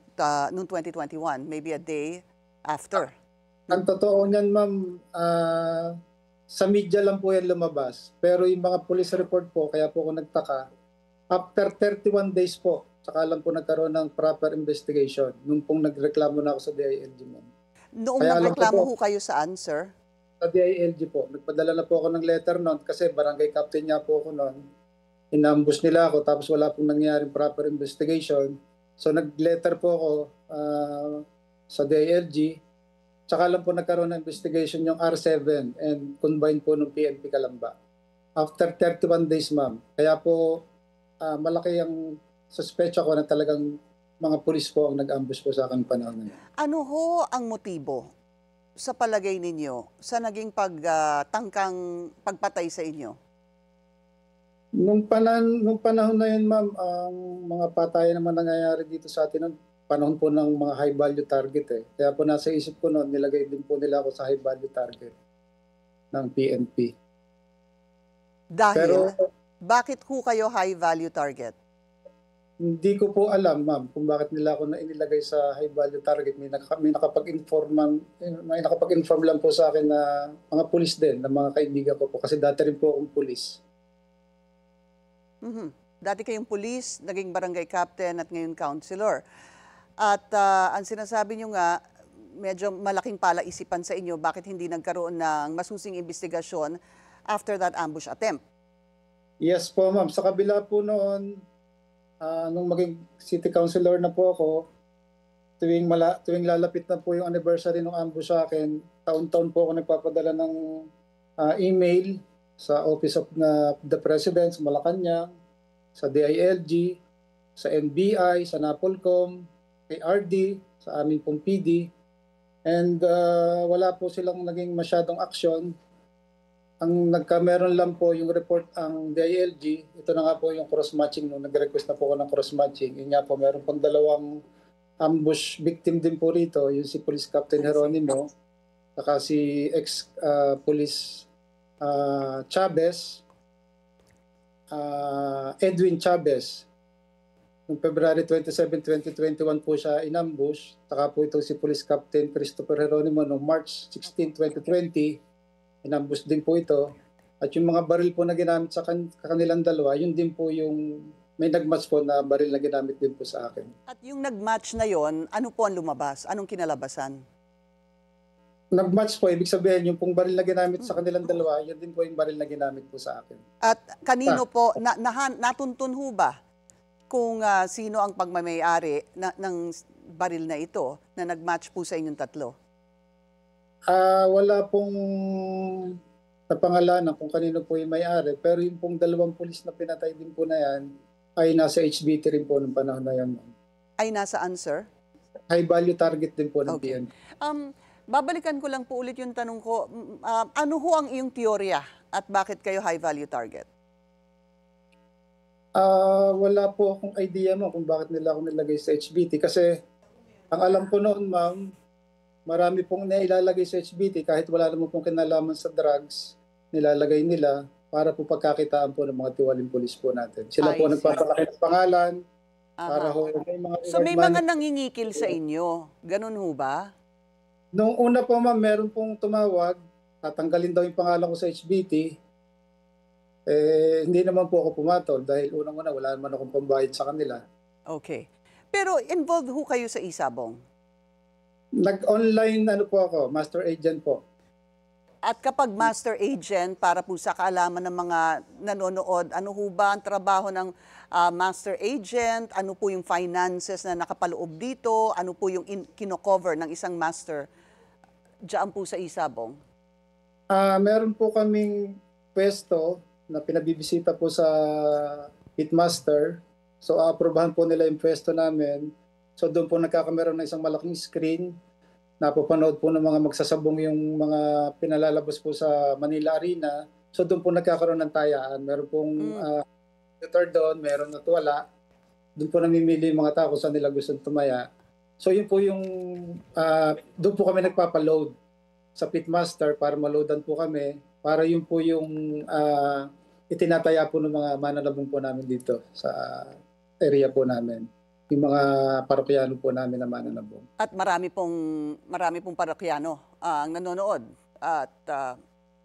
[SPEAKER 5] nung 2021, maybe a day after.
[SPEAKER 20] Ang totoo niyan, ma'am, sa media lang po yan lumabas. Pero yung mga police report po, kaya po ako nagtaka, after 31 days po, saka lang po nagkaroon ng proper investigation. Nung pong nagreklamo na ako sa DILG, ma'am.
[SPEAKER 5] Noong nagreklamo ho kayo saan, sir?
[SPEAKER 20] Sa DILG po. Nagpadala na po ako ng letter noon kasi barangay captain niya po ako noon. Inambush nila ako tapos wala pong nangyaring proper investigation. So nag-letter po ako sa DILG. Tsaka lang po nagkaroon ng investigation yung R7 and combined po ng PNP Calamba. After 31 days, ma'am. Kaya po malaki ang suspecha ko na talagang mga pulis po ang nag-ambush po sa akin panahon na yun.
[SPEAKER 5] Ano ho ang motibo sa palagay ninyo sa naging pagtangkang pagpatay sa inyo?
[SPEAKER 20] Nung panahon na yun, ma'am, ang mga patayan naman nangyayari dito sa atin noon, panahon po ng mga high value target eh. Kaya po nasa isip ko noon, nilagay din po nila ako sa high value target ng PNP.
[SPEAKER 5] Dahil,
[SPEAKER 20] pero,
[SPEAKER 5] bakit ho kayo high value target?
[SPEAKER 20] Hindi ko po alam, ma'am, kung bakit nila ako na inilagay sa high value target. May nakapag-inform lang po sa akin na mga pulis din, na mga kaibigan ko po. Kasi dati rin po akong pulis.
[SPEAKER 5] Dati kayong pulis, naging barangay captain at ngayon councilor. At ang sinasabi nyo nga, medyo malaking palaisipan sa inyo bakit hindi nagkaroon ng masusing investigasyon after that ambush attempt.
[SPEAKER 20] Yes po, ma'am. Sa kabila po noon, nung maging city councilor na po ako, tuwing lalapit na po yung anniversary ng ambush sa akin, taon-taon po ako nagpapadala ng email sa Office of the President sa Malacanang, sa DILG, sa NBI, sa NAPOLCOM, kay RD, sa aming pong PD. And wala po silang naging masyadong action. Ang meron lang po yung report ang DILG. Ito na nga po yung cross-matching. Nung nag-request na po ako ng cross-matching, yun nga po, meron pang dalawang ambush victim din po rito. Yung si Police Captain Jeronimo, saka si ex-Police Chavez, Edwin Chavez. Noong February 27, 2021 po siya inambush. Saka po ito si Police Captain Christopher Jeronimo noong March 16, 2020. Inambush din po ito. At yung mga baril po na ginamit sa kanilang dalawa, yun din po yung may nagmatch po na baril na ginamit din po sa akin.
[SPEAKER 5] At yung nagmatch na yon, ano po ang lumabas? Anong kinalabasan?
[SPEAKER 20] Nagmatch po, ibig sabihin, yung pong baril na ginamit sa kanilang dalawa, yun din po yung baril na ginamit po sa akin.
[SPEAKER 5] At kanino po, natuntun ho ba kung sino ang pagmamayari ng baril na ito na nag-match po sa inyong tatlo?
[SPEAKER 20] Wala pong napangalanan kung kanino po yung may-ari, pero yung pong dalawang pulis na pinatay din po na yan ay nasa HBT rin po ng panahon na yan.
[SPEAKER 5] Ay nasaan, sir?
[SPEAKER 20] High value target din po ng PNP.
[SPEAKER 5] Babalikan ko lang po ulit yung tanong ko. Ano ho ang iyong teorya at bakit kayo high value target?
[SPEAKER 20] Wala po akong idea mo kung bakit nila ako nilagay sa HBT kasi ang alam ko noon, ma'am, marami pong nailalagay sa HBT kahit wala naman pong kinalaman sa drugs, nilalagay nila para po pagkakitaan po ng mga tiwaling pulis po natin. Sila po nagpapalaki ng pangalan para ho may mga
[SPEAKER 5] So may mga nangingikil sa inyo. Ganun ho ba?
[SPEAKER 20] Noong una po ma'am, meron pong tumawag, tatanggalin daw yung pangalan ko sa HBT. Hindi naman po ako pumatol dahil unang-una wala naman akong pambayad sa kanila.
[SPEAKER 5] Okay. Pero involved ho kayo sa Isabong?
[SPEAKER 20] Nag-online po ako, master agent po.
[SPEAKER 5] At kapag master agent, para po sa kaalaman ng mga nanonood, ano ho ba ang trabaho ng master agent? Ano po yung finances na nakapaloob dito? Ano po yung kino-cover ng isang master diyan po sa Isabong?
[SPEAKER 20] Meron po kaming pwesto na pinabibisita po sa pitmaster. So, aprobahan po nila yung pwesto namin. So, doon po nagkakameron ng isang malaking screen. Napapanood po ng mga magsasabong yung mga pinalalabas po sa Manila Arena. So, doon po nagkakaroon ng tayaan. Meron pong tutor doon, meron at wala. Doon po namimili yung mga tao kung saan nila gusto tumaya. So, yun po yung, doon po kami nagpapaload sa pitmaster para maloadan po kami. Para yun po yung itinataya po ng mga mananabong po namin dito sa area po namin. Yung mga parokyano po namin na mananabong.
[SPEAKER 5] At marami pong parokyano ang nanonood at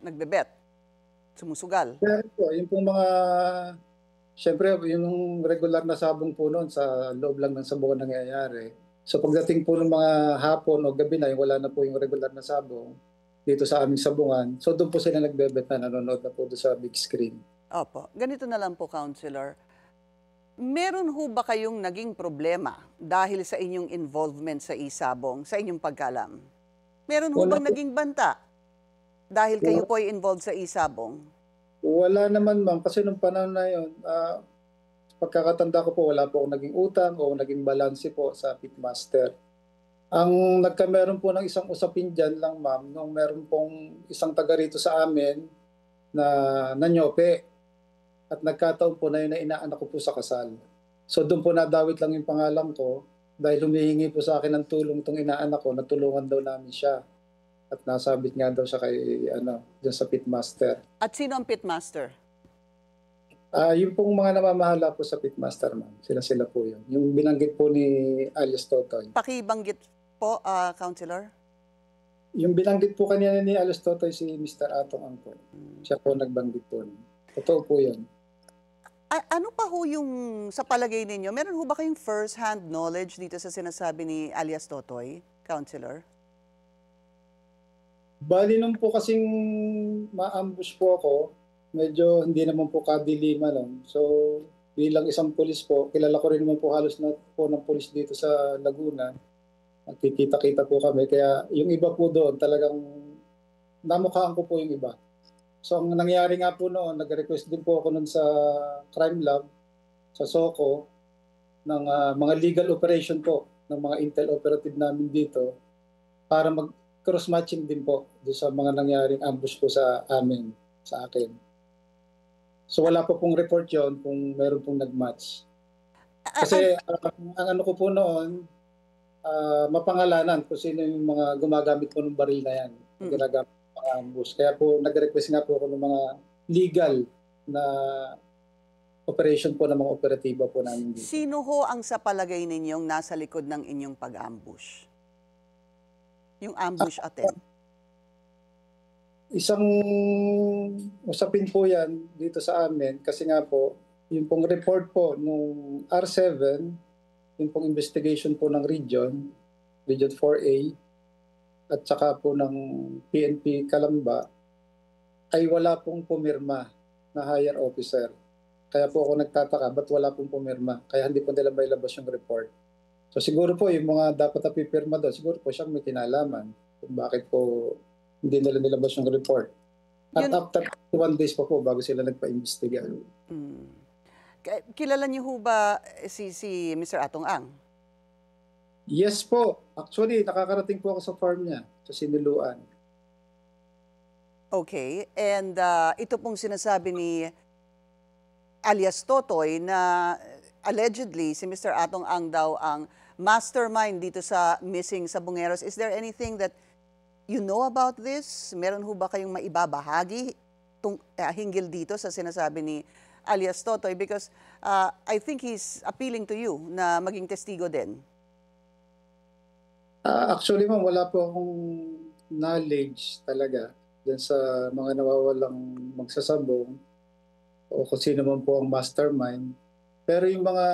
[SPEAKER 5] nagbebet, sumusugal.
[SPEAKER 20] Pero po, yung pong mga, syempre, yung regular na sabong po noon sa loob lang ng sabong nangyayari. So pagdating po ng mga hapon o gabi na, yung wala na po yung regular na sabong dito sa aming sabungan. So doon po sila nagbebet na nanonood na po doon sa big screen.
[SPEAKER 5] Opo. Ganito na lang po, Counselor. Meron ho ba kayong naging problema dahil sa inyong involvement sa Isabong, sa inyong pagkalam? Meron ho bang naging banta dahil kayo po ay involved sa Isabong?
[SPEAKER 20] Wala naman ma'am, kasi nung panahon na yun, pagkakatanda ko po, wala po akong naging utang o naging balanse po sa pitmaster. Ang nagkameron po ng isang usapin dyan lang ma'am, nung meron pong isang taga rito sa amin na nanyope at nagkataon po na yun na inaanak ko po sa kasal. So doon po nadawit lang yung pangalan ko dahil humihingi po sa akin ng tulong itong inaanak ko, natulungan daw namin siya. At nasabit nga daw siya kay, dyan sa pitmaster.
[SPEAKER 5] At sino ang pitmaster?
[SPEAKER 20] Yung pong mga namamahala po sa pitmaster, ma'am. Sila po yun. Yung binanggit po ni alias Totoy.
[SPEAKER 5] Pakibanggit po, Counselor?
[SPEAKER 20] Yung binanggit po kanina ni alias Totoy si Mr. Atong Angko. Siya po nagbanggit po. Totoo po yun.
[SPEAKER 5] Ano pa ho yung sa palagay ninyo? Meron ho ba kayong first-hand knowledge dito sa sinasabi ni alias Totoy, Counselor?
[SPEAKER 20] Bali nung po kasing ma-ambush po ako, medyo hindi naman po kadilima lang. So, bilang isang pulis po, kilala ko rin naman po halos na po ng pulis dito sa Laguna. Nagkikita-kita po kami. Kaya yung iba po doon, talagang namukhaan ko po yung iba. So, ang nangyari nga po noon, nag-request din po ako noon sa Crime Lab, sa SOCO, ng mga legal operation po, ng mga intel operative namin dito, para mag-cross-matching din po doon sa mga nangyaring ambush po sa amin, sa akin. So wala po pong report yon kung meron pong nag-match. Kasi ang ano ko po noon, mapangalanan kung sino yung mga gumagamit po ng baril na yan. Ginagamit ng ambush. Kaya po nag-request nga po ako ng mga legal na operation po ng mga operatiba po namin dito.
[SPEAKER 5] Sino ho ang sa palagay ninyong nasa likod ng inyong pag-ambush? Yung ambush attempt?
[SPEAKER 20] Isang usapin po yan dito sa amin kasi nga po, yung pong report po nung R7, yung pong investigation po ng Region 4A, at saka po ng PNP Calamba, ay wala pong pumirma na higher officer. Kaya po ako nagtataka, ba't wala pong pumirma? Kaya hindi po nila mailabas yung report. So siguro po yung mga dapat na pipirma doon, siguro po siyang may kinalaman kung bakit po hindi nila nilabas yung report. At after 1 days pa po bago sila nagpa-imbestiga.
[SPEAKER 5] Kilala niyo ho ba si Mr. Atong Ang?
[SPEAKER 20] Yes po. Actually, nakakarating po ako sa farm niya, sa Siniluan.
[SPEAKER 5] Okay. And ito pong sinasabi ni alias Totoy na allegedly si Mr. Atong Ang daw ang mastermind dito sa missing Sabongeros. Is there anything that you know about this? Meron ho ba kayong maibabahagi hinggil dito sa sinasabi ni alias Totoy? Because I think he's appealing to you na maging testigo din.
[SPEAKER 20] Actually, ma'am, wala po akong knowledge talaga dyan sa mga nawawalang magsasabong o kung sino man po ang mastermind. Pero yung mga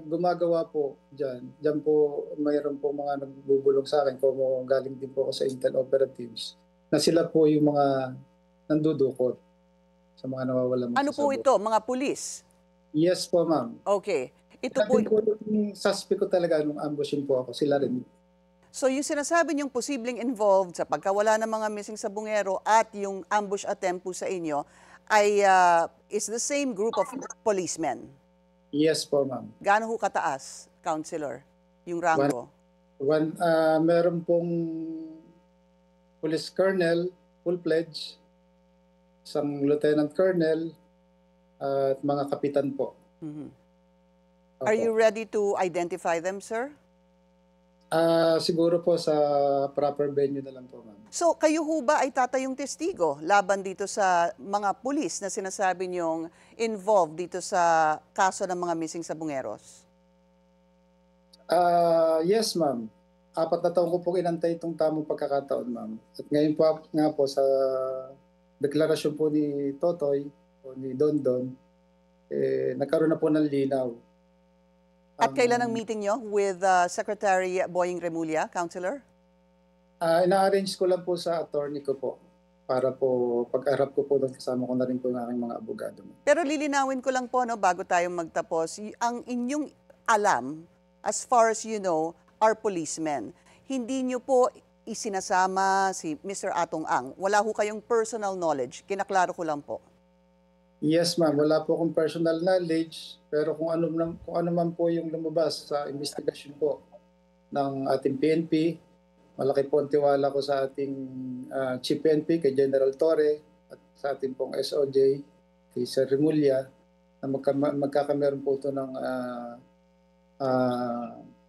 [SPEAKER 20] gumagawa po dyan po mayroon po mga nagbubulong sa akin kung galing din po ako sa Intel Operatives na sila po yung mga nandudukot sa mga nawawalang magsasabong.
[SPEAKER 5] Ano po ito? Mga pulis?
[SPEAKER 20] Yes po, ma'am.
[SPEAKER 5] Okay. Ito po
[SPEAKER 20] yung suspect ko talaga nung ambushing po ako. Sila rin.
[SPEAKER 5] So yung sinasabi niyong posibleng involved sa pagkawala ng mga missing Sabongero at yung ambush attempt po sa inyo ay is the same group of policemen?
[SPEAKER 20] Yes po, ma'am.
[SPEAKER 5] Gaano ho kataas, Counselor, yung rango?
[SPEAKER 20] Meron pong police colonel, full pledge, isang lieutenant colonel, at mga kapitan po.
[SPEAKER 5] Mm-hmm. Are you ready to identify them, sir?
[SPEAKER 20] Siguro po sa proper venue na lang po, ma'am.
[SPEAKER 5] So, kayo ho ba ay tatayong testigo laban dito sa mga pulis na sinasabi niyong involved dito sa kaso ng mga missing Sabongeros?
[SPEAKER 20] Yes, ma'am. 4 na taon ko po inantay itong tamang pagkakataon, ma'am. At ngayon po nga po sa deklarasyon po ni Totoy o ni Dondon, nagkaroon na po ng linaw.
[SPEAKER 5] At kailan ang meeting nyo with Secretary Boying Remulla, Counselor?
[SPEAKER 20] Ina-arrange ko lang po sa attorney ko po para po pag-arap ko po doon kasama ko na rin po ng aking mga abogado.
[SPEAKER 5] Pero lilinawin ko lang po bago tayo magtapos, ang inyong alam, as far as you know, are policemen. Hindi nyo po isinasama si Mr. Atong Ang. Wala ho kayong personal knowledge. Kinaklaro ko lang po.
[SPEAKER 20] Yes, ma'am. Wala po akong personal knowledge, pero kung ano man po yung lumabas sa investigasyon po ng ating PNP, malaki po ang tiwala ko sa ating Chief PNP, kay General Torre, at sa ating pong SOJ, kay Sir Remulla, na magkakameron po ito ng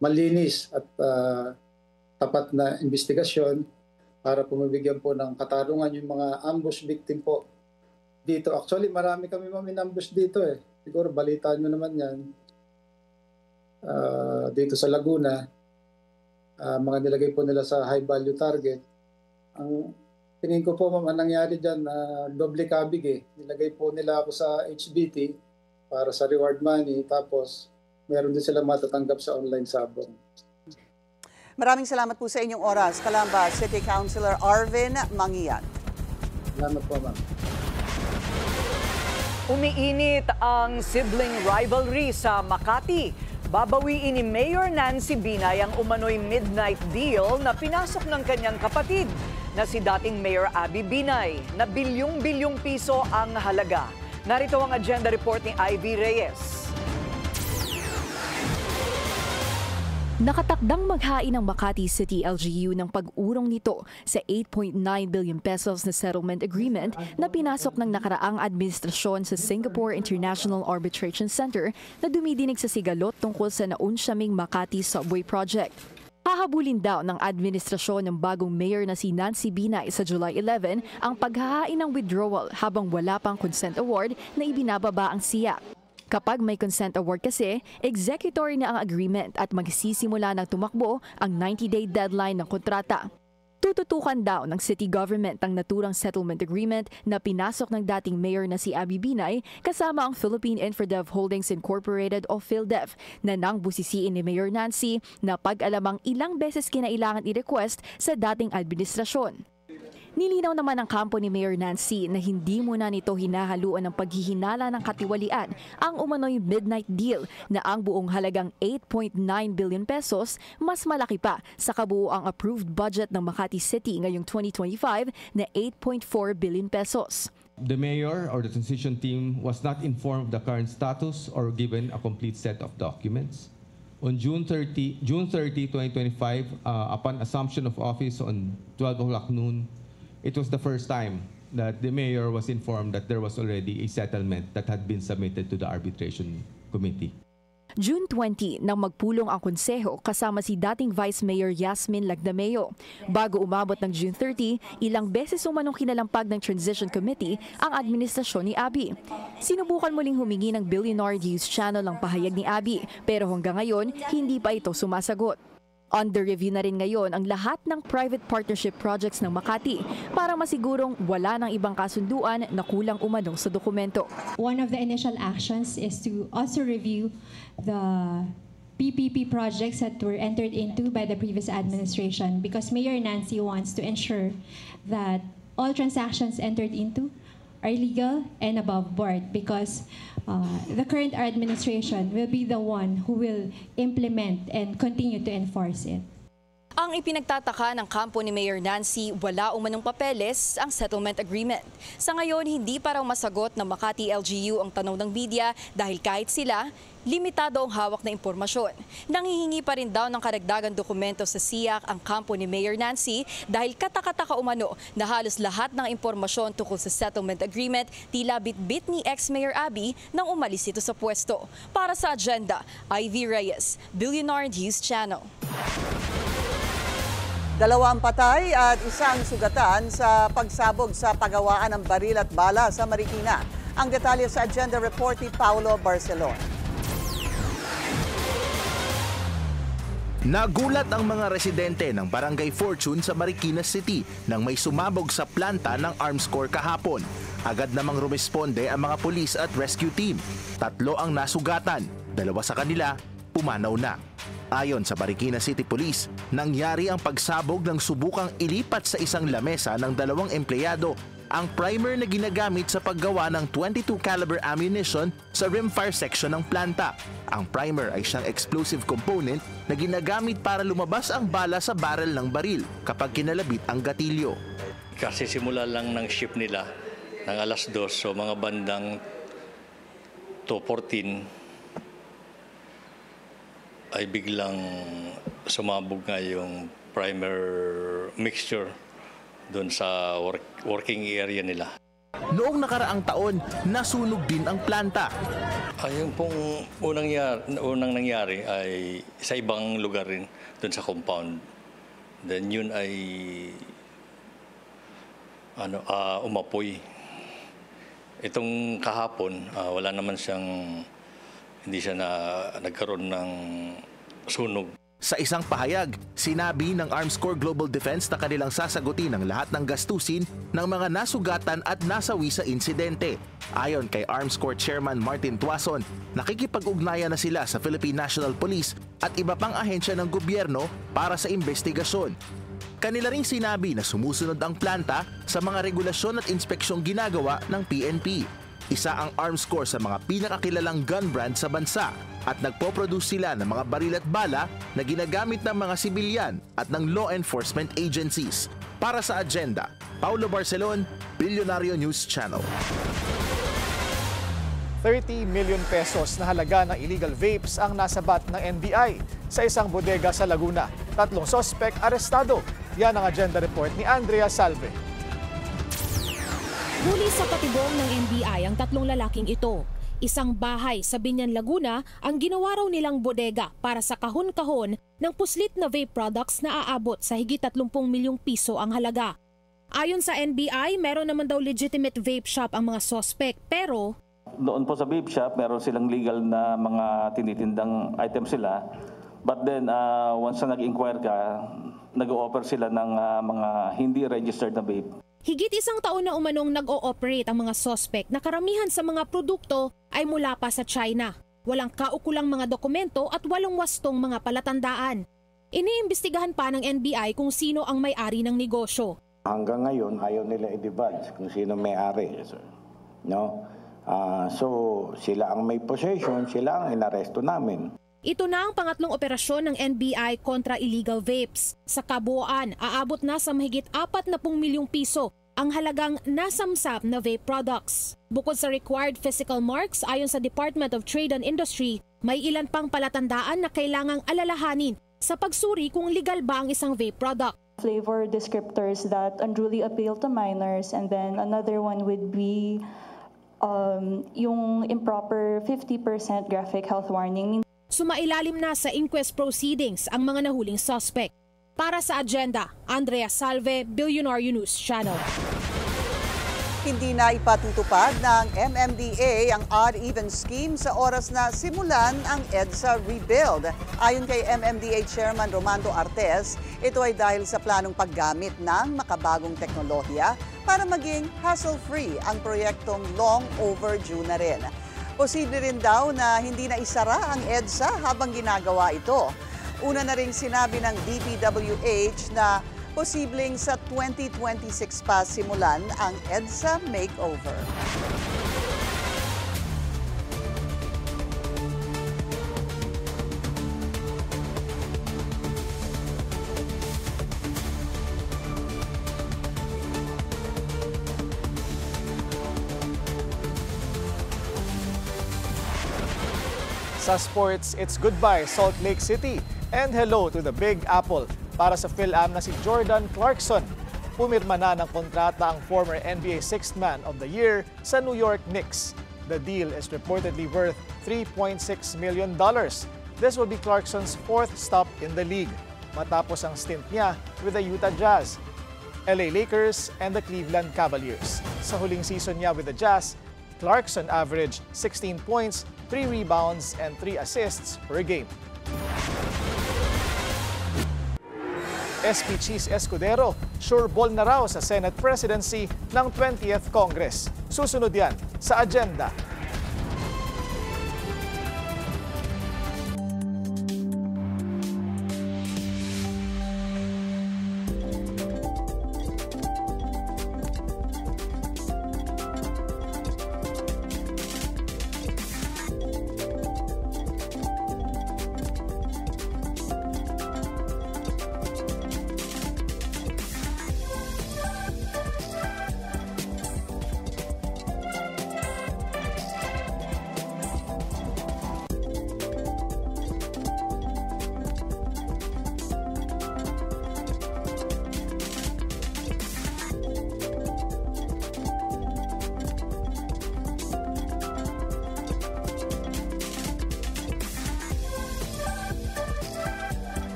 [SPEAKER 20] malinis at tapat na investigasyon para pumibigyan po ng katarungan yung mga ambush victim po dito. Actually, marami kami maminambush dito eh. Siguro balitaan nyo naman yan. Dito sa Laguna, mga nilagay po nila sa high value target. Ang tingin ko po, ang nangyari dyan, doble kabig eh. Nilagay po nila ako sa HBT para sa reward money, tapos meron din sila matatanggap sa online sabong.
[SPEAKER 5] Maraming salamat po sa inyong oras. Calamba City Councilor Arvin Mangian.
[SPEAKER 20] Salamat po, ma'am.
[SPEAKER 3] Umiinit ang sibling rivalry sa Makati. Babawiin ni Mayor Nancy Binay ang umano'y midnight deal na pinasok ng kanyang kapatid na si dating Mayor Abby Binay na bilyong-bilyong piso ang halaga. Narito ang agenda report ni Ivy Reyes.
[SPEAKER 21] Nakatakdang maghain ng Makati City LGU ng pag-urong nito sa 8.9 billion pesos na settlement agreement na pinasok ng nakaraang administrasyon sa Singapore International Arbitration Center na dumidinig sa sigalot tungkol sa naunsyaming Makati Subway Project. Hahabulin daw ng administrasyon ng bagong mayor na si Nancy Binay sa July 11 ang paghahain ng withdrawal habang wala pang consent award na ibinababa ang siyak. Kapag may consent award kasi, executory na ang agreement at magsisimula ng tumakbo ang 90-day deadline ng kontrata. Tututukan daw ng city government ang naturang settlement agreement na pinasok ng dating mayor na si Abby Binay kasama ang Philippine Infradev Holdings Incorporated o PhilDev na nang busisiin ni Mayor Nancy na pag-alamang ilang beses kinailangan i-request sa dating administrasyon. Nilinaw naman ng kampo ni Mayor Nancy na hindi muna nito hinahaluan ng paghihinala ng katiwalian ang umano'y midnight deal na ang buong halagang 8.9 billion pesos mas malaki pa sa kabuuang approved budget ng Makati City ngayong 2025 na 8.4 billion pesos.
[SPEAKER 22] The mayor or the transition team was not informed of the current status or given a complete set of documents. On June 30, 2025, upon assumption of office on 12 o'clock noon, it was the first time that the mayor was informed that there was already a settlement that had been submitted to the arbitration committee.
[SPEAKER 21] June 20 nang magpulong ang konseho kasama si dating Vice Mayor Yasmin Lagdameo. Bago umabot ng June 30, ilang beses umanong kinalampag ng Transition Committee ang administrasyon ni Abby. Sinubukan muling humingi ng Billionaire News Channel ang pahayag ni Abby pero hanggang ngayon hindi pa ito sumasagot. Under review na rin ngayon ang lahat ng private partnership projects ng Makati para masigurong wala ng ibang kasunduan na kulang umano sa dokumento.
[SPEAKER 2] One of the initial actions is to also review the PPP projects that were entered into by the previous administration because Mayor Nancy wants to ensure that all transactions entered into are legal and above board because the current administration will be the one who will implement and continue to enforce it.
[SPEAKER 17] Ang ipinagtataka ng kampo ni Mayor Nancy, wala umanong papeles ang settlement agreement. Sa ngayon, hindi pa raw masagot ng Makati LGU ang tanong ng media dahil kahit sila, limitado ang hawak na impormasyon. Nanghihingi pa rin daw ng karagdagang dokumento sa SIAC ang kampo ni Mayor Nancy dahil katakataka umano na halos lahat ng impormasyon tungkol sa settlement agreement tila bitbit ni ex-Mayor Abby nang umalis ito sa pwesto. Para sa agenda, Ivy Reyes, Billionaire News Channel.
[SPEAKER 5] 2 patay at 1 sugatan sa pagsabog sa pagawaan ng baril at bala sa Marikina. Ang detalye sa agenda report ni Paulo Barcelon.
[SPEAKER 7] Nagulat ang mga residente ng Barangay Fortune sa Marikina City nang may sumabog sa planta ng Arms Corps kahapon. Agad namang rumisponde ang mga pulis at rescue team. 3 ang nasugatan, 2 sa kanila pumanaw na. Ayon sa Marikina City Police, nangyari ang pagsabog ng subukang ilipat sa isang lamesa ng 2 empleyado ang primer na ginagamit sa paggawa ng .22 caliber ammunition sa rimfire section ng planta. Ang primer ay siyang explosive component na ginagamit para lumabas ang bala sa barrel ng baril kapag kinalabit ang gatilyo.
[SPEAKER 23] Kasi simula lang ng shift nila ng 2:00, so mga bandang 2:14 ay biglang sumabog nga yung primer mixture doon sa working area nila.
[SPEAKER 7] Noong nakaraang taon, nasunog din ang planta.
[SPEAKER 23] Yung pong unang nangyari ay sa ibang lugar rin, doon sa compound. Then yun ay umapoy. Itong kahapon, wala naman siyang, hindi siya nagkaroon ng sunog.
[SPEAKER 7] Sa isang pahayag, sinabi ng Arms Corps Global Defense na kanilang sasagutin ang lahat ng gastusin ng mga nasugatan at nasawi sa insidente. Ayon kay Arms Corps Chairman Martin Tuason, nakikipag-ugnayan na sila sa Philippine National Police at iba pang ahensya ng gobyerno para sa investigasyon. Kanila ring sinabi na sumusunod ang planta sa mga regulasyon at inspeksyong ginagawa ng PNP. Isa ang Arms Corps sa mga pinakakilalang gun brand sa bansa at nagpo-produce sila ng mga baril at bala na ginagamit ng mga sibilyan at ng law enforcement agencies. Para sa agenda, Paulo Barcelon, Billionaire News Channel.
[SPEAKER 4] 30 million pesos na halaga ng illegal vapes ang nasabat ng NBI sa isang bodega sa Laguna. 3 sospek arestado. Yan ang agenda report ni Andrea Salve.
[SPEAKER 8] Huli sa patibong ng NBI ang 3 lalaking ito. Isang bahay sa Binyan, Laguna ang ginawa raw nilang bodega para sa kahon-kahon ng puslit na vape products na aabot sa higit 30 milyong piso ang halaga. Ayon sa NBI, meron naman daw legitimate vape shop ang mga sospek pero
[SPEAKER 24] doon po sa vape shop, meron silang legal na mga tinitindang items sila. But then, once na nag-inquire ka, nag-o-offer sila ng mga hindi registered na vape.
[SPEAKER 8] Higit 1 taon na umanong nag-o-operate ang mga sospek na karamihan sa mga produkto ay mula pa sa China. Walang kaukulang mga dokumento at walang wastong mga palatandaan. Iniimbestigahan pa ng NBI kung sino ang may-ari ng negosyo.
[SPEAKER 25] Hanggang ngayon, ayaw nila i-divulge kung sino may-ari. Yes, sir. No? So, sila ang may possession, sila ang inaresto namin.
[SPEAKER 8] Ito na ang pangatlong operasyon ng NBI kontra illegal vapes. Sa kabuuan, aabot na sa mahigit 40 milyong piso ang halagang nasamsap na vape products. Bukod sa required physical marks, ayon sa Department of Trade and Industry, may ilan pang palatandaan na kailangang alalahanin sa pagsuri kung legal ba ang isang vape product.
[SPEAKER 26] Flavor descriptors that unduly appeal to minors, and then another one would be yung improper 50% graphic health warning.
[SPEAKER 8] Sumailalim na sa inquest proceedings ang mga nahuling suspect. Para sa Agenda, Andrea Salve, Billionaire News Channel.
[SPEAKER 5] Hindi na ipatutupad ng MMDA ang odd-even scheme sa oras na simulan ang EDSA rebuild. Ayon kay MMDA Chairman Romando Artes, ito ay dahil sa planong paggamit ng makabagong teknolohiya para maging hassle-free ang proyektong long overdue na rin. Posible rin daw na hindi na isara ang EDSA habang ginagawa ito. Una na ring sinabi ng DPWH na posibleng sa 2026 pa simulan ang EDSA makeover.
[SPEAKER 4] Sa sports, it's goodbye Salt Lake City and hello to the Big Apple. Para sa PhilAm na si Jordan Clarkson. Pumirma na ng kontrata ang former NBA Sixth Man of the Year sa New York Knicks. The deal is reportedly worth $3.6 million. This will be Clarkson's fourth stop in the league, matapos ang stint niya with the Utah Jazz, LA Lakers, and the Cleveland Cavaliers. Sa huling season niya with the Jazz, Clarkson averaged 16 points, 3 rebounds, and 3 assists per game. SP Cheese Escudero, sure ball na raw sa Senate presidency ng 20th Congress. Susunod yan sa Agenda.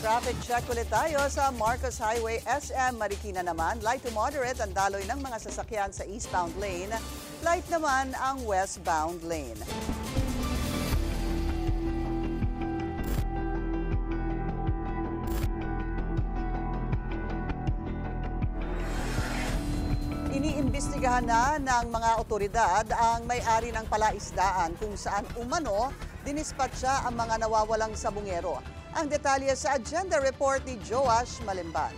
[SPEAKER 5] Traffic check ulit tayo sa Marcos Highway, SM Marikina naman. Light to moderate ang daloy ng mga sasakyan sa eastbound lane. Light naman ang westbound lane. Iniimbestigahan na ng mga otoridad ang may-ari ng palaisdaan kung saan umano dinispatcha ang mga nawawalang sabungero. Ang detalye sa Agenda Report ni Joash Malimban.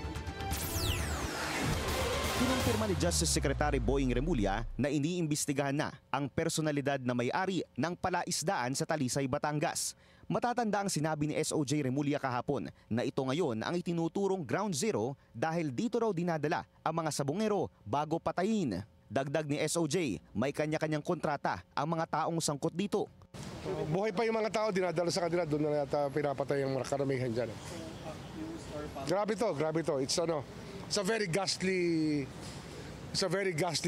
[SPEAKER 6] Kinumpirma ni Justice Secretary Boying Remulla na iniimbestigahan na ang personalidad na may-ari ng palaisdaan sa Talisay, Batangas. Matatanda ang sinabi ni SOJ Remulla kahapon na ito ngayon ang itinuturong ground zero dahil dito raw dinadala ang mga sabungero bago patayin. Dagdag ni SOJ, may kanya-kanyang kontrata ang mga taong sangkot dito.
[SPEAKER 9] Buhay pa yung mga tao, dinadala sa kanila, doon na yata pinapatay yung mga karamihan dyan. Grabe to. It's a very ghastly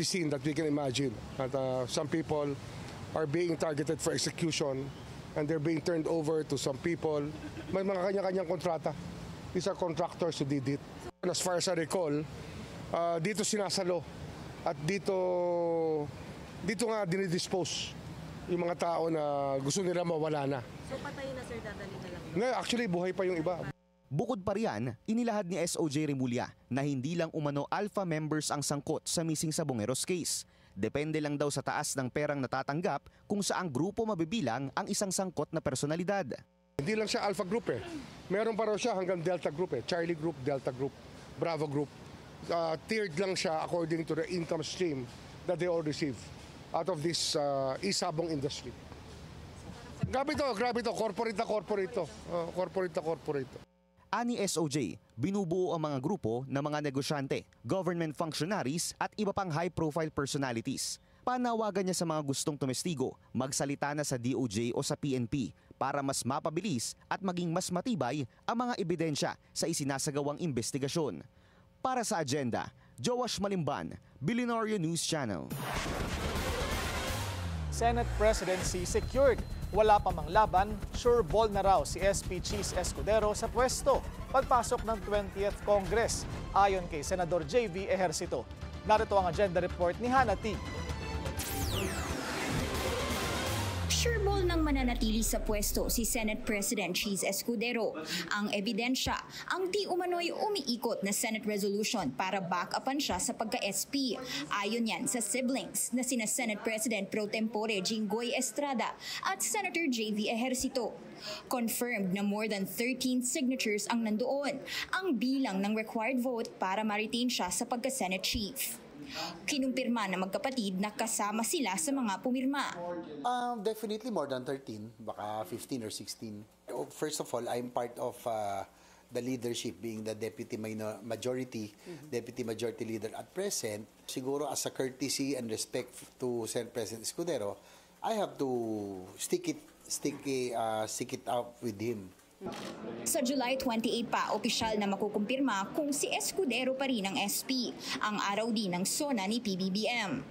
[SPEAKER 9] scene that we can imagine. That some people are being targeted for execution and they're being turned over to some people. May mga kanya-kanyang kontrata. These are contractors who did it. As far as I recall, dito sinasalo at dito nga dinidispose yung mga tao na gusto nila mawala na.
[SPEAKER 10] So patay na sir, dadali na lang?
[SPEAKER 9] No, actually, buhay pa yung iba.
[SPEAKER 6] Bukod pa riyan, inilahad ni SOJ Remulla na hindi lang umano alpha members ang sangkot sa missing Sabongeros case. Depende lang daw sa taas ng perang natatanggap kung saang grupo mabibilang ang isang sangkot na personalidad.
[SPEAKER 9] Hindi lang siya alpha group eh. Meron pa raw siya hanggang delta group eh. Charlie group, delta group, Bravo group. Tiered lang siya according to the income stream that they all receive out of this isabong industry. Grabe to. Corporate na corporate to.
[SPEAKER 6] Ani SOJ, binubuo ang mga grupo ng mga negosyante, government functionaries at iba pang high-profile personalities. Panawagan niya sa mga gustong tumestigo, magsalita na sa DOJ o sa PNP para mas mapabilis at maging mas matibay ang mga ebidensya sa isinasagawang investigasyon. Para sa Agenda, Joash Malimban, Billionaire News Channel.
[SPEAKER 4] Senate presidency secured. Wala pa mang laban, sure ball na raw si SP Cheese Escudero sa pwesto pagpasok ng 20th Congress, ayon kay Senador JV Ejercito. Narito ang agenda report ni Hannah T.
[SPEAKER 11] Sureball nang mananatili sa pwesto si Senate President Cheese Escudero. Ang ebidensya, ang di umano'y umiikot na Senate resolution para back-upan siya sa pagka-SP. Ayon yan sa siblings na sina Senate President Pro Tempore Jinggoy Estrada at Senator JV Ejercito. Confirmed na more than 13 signatures ang nandoon, ang bilang ng required vote para ma-retain siya sa pagka-Senate Chief. Kinumpirma na magkapatid na kasama sila sa mga pumirma.
[SPEAKER 13] Definitely more than 13, baka 15 or 16. First of all, I'm part of the leadership, being the deputy majority leader at present. Siguro as a courtesy and respect to Senate President Escudero, I have to stick it out with him.
[SPEAKER 11] Sa July 28 pa, opisyal na makukumpirma kung si Escudero pa rin ang SP, ang araw din ng SONA ni PBBM.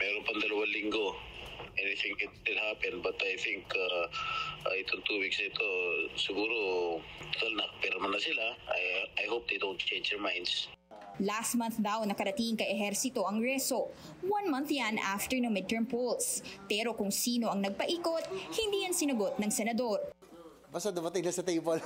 [SPEAKER 14] Meron pang 2 linggo. Anything can happen, but I think itong 2 weeks ito, siguro total na pirma na sila. I hope they don't change their minds.
[SPEAKER 11] Last month daw nakarating kay Ejercito ang reso. 1 month yan after ng midterm polls. Pero kung sino ang nagpaikot, hindi yan sinagot ng senador.
[SPEAKER 13] Basta dumating na sa table.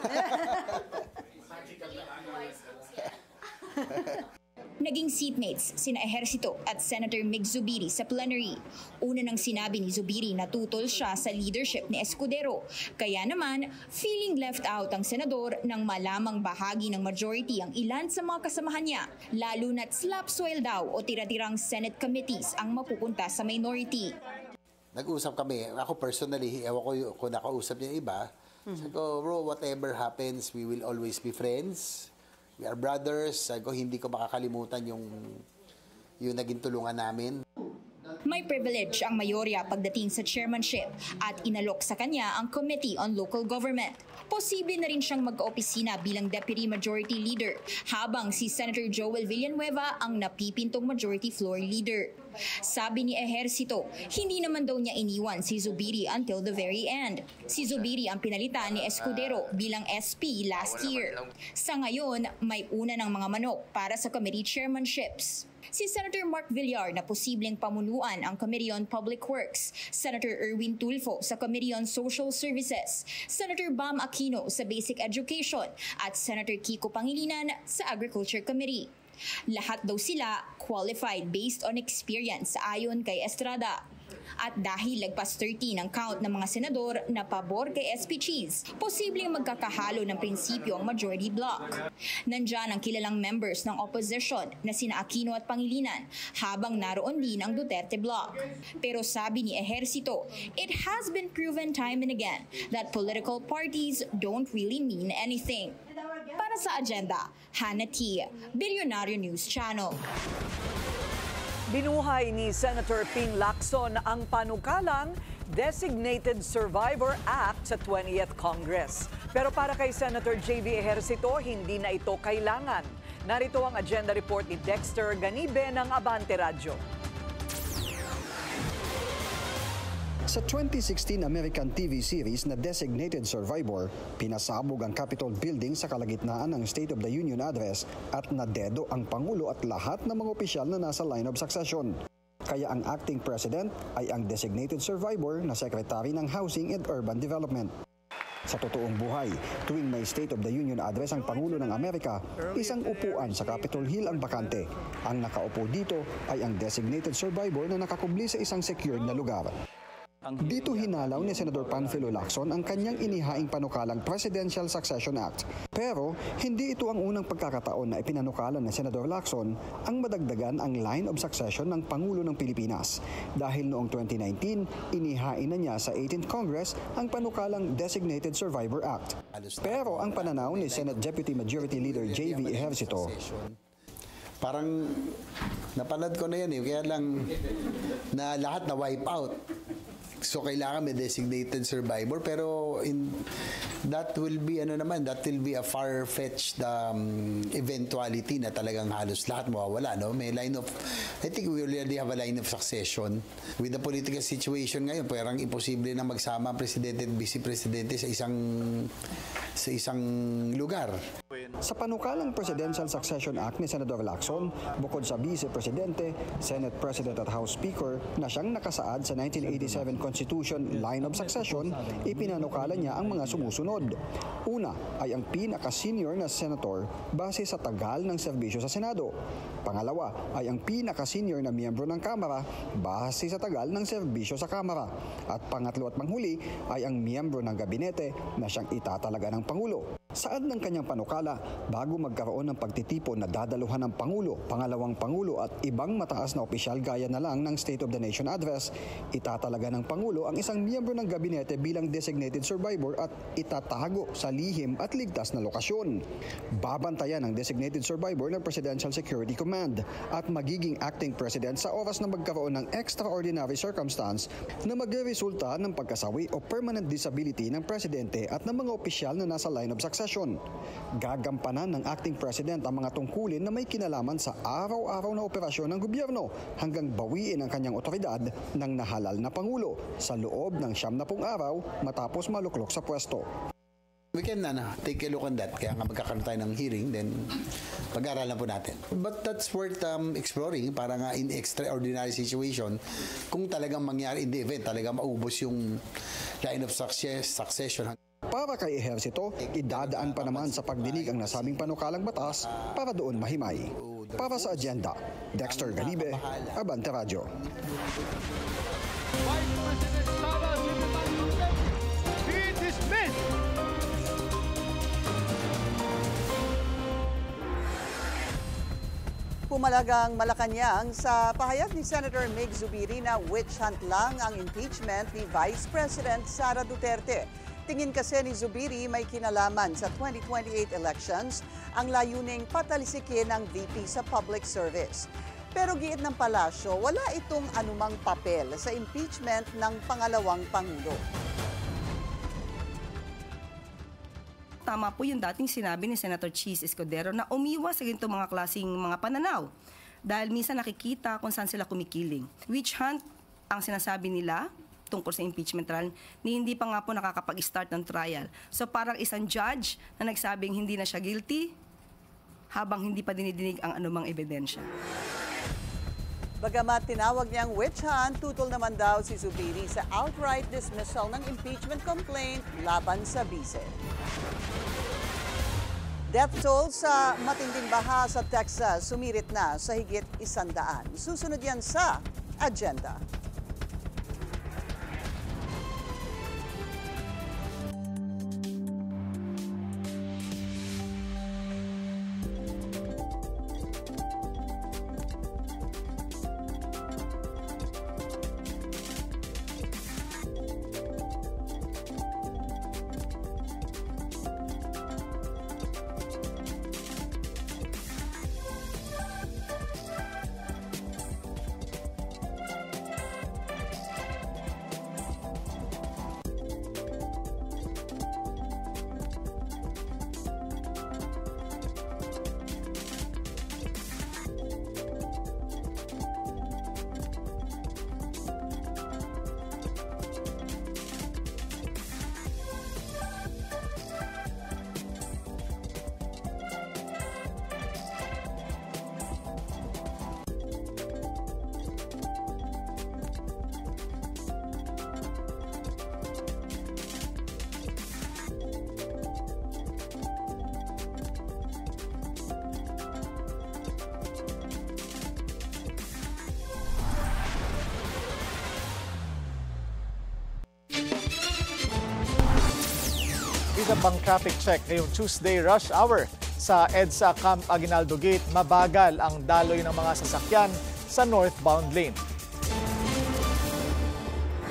[SPEAKER 11] Naging seatmates sina Ejercito at Senator Mig Zubiri sa plenary. Una nang sinabi ni Zubiri na tutol siya sa leadership ni Escudero. Kaya naman, feeling left out ang senador nang malamang bahagi ng majority ang ilan sa mga kasamahan niya, lalo na't slap soil daw o tira-tirang Senate committees ang mapupunta sa minority.
[SPEAKER 13] Nag-usap kami. Ako personally, ewan ko kung nakausap niya iba. Sabi ko, bro, whatever happens, we will always be friends. We are brothers. Sabi ko, hindi ko makakalimutan yung naging tulungan namin.
[SPEAKER 11] May privilege ang mayorya pagdating sa chairmanship at inalok sa kanya ang Committee on Local Government. Posible na rin siyang magka-opisina bilang Deputy Majority Leader habang si Senator Joel Villanueva ang napipintong Majority Floor Leader. Sabi ni Ejercito, hindi naman daw niya iniwan si Zubiri until the very end. Si Zubiri ang pinalitan ni Escudero bilang SP last year. Sa ngayon, may una ng mga manok para sa committee chairmanships. Si Senator Mark Villar na posibleng pamunuan ang Committee on Public Works, Senator Erwin Tulfo sa Committee on Social Services, Senator Bam Aquino sa Basic Education at Senator Kiko Pangilinan sa Agriculture Committee. Lahat daw sila qualified based on experience ayon kay Estrada. At dahil lagpas 13 ang count ng mga senador na pabor kay SP Cheese, posibleng magkakahalo ng prinsipyo ang majority bloc. Nandyan ang kilalang members ng opposition na sina Aquino at Pangilinan, habang naroon din ang Duterte bloc. Pero sabi ni Ejercito, it has been proven time and again that political parties don't really mean anything. Para sa Agenda, Hannah T., Billionaire News Channel.
[SPEAKER 3] Binuhay ni Senator Ping Lacson ang panukalang Designated Survivor Act sa 20th Congress. Pero para kay Senator JV Ejercito, hindi na ito kailangan. Narito ang agenda report ni Dexter Ganibe ng Abante Radyo.
[SPEAKER 15] Sa 2016 American TV series na Designated Survivor, pinasabog ang Capitol Building sa kalagitnaan ng State of the Union Address at nadedo ang Pangulo at lahat ng mga opisyal na nasa line of succession. Kaya ang acting president ay ang designated survivor na Secretary ng Housing and Urban Development. Sa totoong buhay, tuwing may State of the Union Address ang Pangulo ng Amerika, isang upuan sa Capitol Hill ang bakante. Ang nakaupo dito ay ang designated survivor na nakakubli sa isang secured na lugar. Dito hinalaw ni Senador Panfilo Lacson ang kanyang inihaing panukalang Presidential Succession Act. Pero hindi ito ang unang pagkakataon na ipinanukalan ni Senador Lacson ang madagdagan ang line of succession ng Pangulo ng Pilipinas. Dahil noong 2019, inihain na niya sa 18th Congress ang panukalang Designated Survivor Act. Pero ang pananaw ni Senate Deputy Majority Leader JV Ejercito,
[SPEAKER 13] parang napanood ko na yan kaya lang na lahat na wipe out. So kailangan may designated survivor, pero that will be a far-fetched eventuality na talagang halos lahat mawawala, no? May I think we already have a line of succession. With the political situation ngayon, parang imposible na magsama ang presidente at vice presidente sa isang lugar.
[SPEAKER 15] Sa panukalang Presidential Succession Act ni Senador Lacson, bukod sa Vice Presidente, Senate President at House Speaker na siyang nakasaad sa 1987 Constitution line of succession, ipinanukala niya ang mga sumusunod. Una ay ang pinaka-senior na senator base sa tagal ng serbisyo sa Senado. Pangalawa ay ang pinaka-senior na miyembro ng Kamara base sa tagal ng serbisyo sa Kamara. At pangatlo at panghuli ay ang miyembro ng gabinete na siyang itatalaga ng Pangulo. Saad ng kanyang panukala, bago magkaroon ng pagtitipon na dadaluhan ng Pangulo, pangalawang Pangulo at ibang mataas na opisyal gaya na lang ng State of the Nation Address, itatalaga ng Pangulo ang isang miyembro ng gabinete bilang designated survivor at itatago sa lihim at ligtas na lokasyon. Babantayan ang designated survivor ng Presidential Security Command at magiging acting president sa oras na magkaroon ng extraordinary circumstance na magreresulta ng pagkasawi o permanent disability ng presidente at ng mga opisyal na nasa line of succession. Gagampanan ng acting president ang mga tungkulin na may kinalaman sa araw-araw na operasyon ng gobyerno hanggang bawiin ang kanyang otoridad ng nahalal na Pangulo sa loob ng 70 araw matapos maluklok sa pwesto.
[SPEAKER 13] We can take a look on that. Kaya nga magkakaroon tayo ng hearing, then pag-aaralan po natin. But that's worth exploring para nga in extraordinary situation, kung talagang mangyari in the event, talagang maubos yung line of succession.
[SPEAKER 15] Para kay Ehersito, idadaan pa naman sa pagdinig ang nasabing panukalang batas para doon mahimay. Para sa Agenda, Dexter Galibe, Abante Radio.
[SPEAKER 5] Pumalagang Malacanang sa pahayag ni Senator Mig Zubiri na witch hunt lang ang impeachment ni Vice President Sara Duterte. Tingin kasi ni Zubiri may kinalaman sa 2028 elections ang layuning patalisikin ng VP sa public service. Pero giit ng palasyo, wala itong anumang papel sa impeachment ng pangalawang Pangulo.
[SPEAKER 10] Tama po yung dating sinabi ni Senator Cheese Escudero na umiwas sa ganito mga klaseng mga pananaw. Dahil minsan nakikita kung saan sila kumikiling. Witch hunt ang sinasabi nila tungkol sa impeachment trial ni hindi pa nga po nakakapag-start ng trial. So parang isang judge na nagsabing hindi na siya guilty habang hindi pa dinidinig ang anumang ebidensya.
[SPEAKER 5] Bagamat tinawag niyang witch hunt, tutol naman daw si Zubiri sa outright dismissal ng impeachment complaint laban sa bise. Death toll sa matinding baha sa Texas sumirit na sa higit 100. Susunod yan sa Agenda.
[SPEAKER 4] Isa pang traffic check ngayong Tuesday rush hour sa EDSA Camp Aguinaldo Gate, mabagal ang daloy ng mga sasakyan sa northbound lane.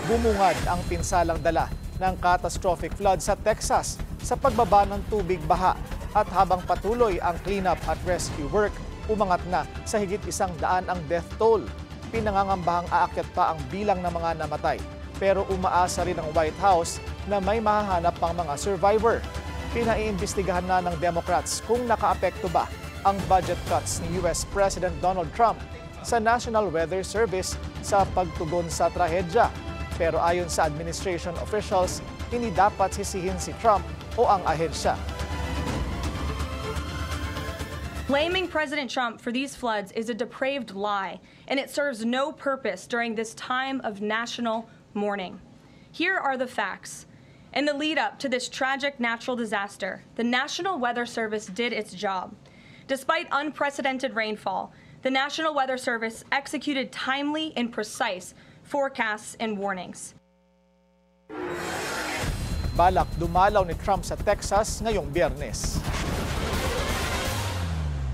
[SPEAKER 4] Bumungad ang pinsalang dala ng catastrophic flood sa Texas sa pagbaba ng tubig baha at habang patuloy ang cleanup at rescue work, umangat na sa higit 100 ang death toll. Pinangangambahang aakyat pa ang bilang ng mga namatay. Pero umaasa rin ang White House na may mahahanap pang mga survivor. Pinaiimbestigahan na ng Democrats kung nakaapekto ba ang budget cuts ni US President Donald Trump sa National Weather Service sa pagtugon sa trahedya. Pero ayon sa administration officials, hindi dapat sisihin si Trump o ang ahensya.
[SPEAKER 1] Blaming President Trump for these floods is a depraved lie, and it serves no purpose during this time of national mourning. Here are the facts. In the lead up to this tragic natural disaster, the National Weather Service did its job. Despite unprecedented rainfall, the National Weather Service executed timely and precise forecasts and warnings.
[SPEAKER 4] Balak dumalaw ni Trump sa Texas ngayong Biyernes.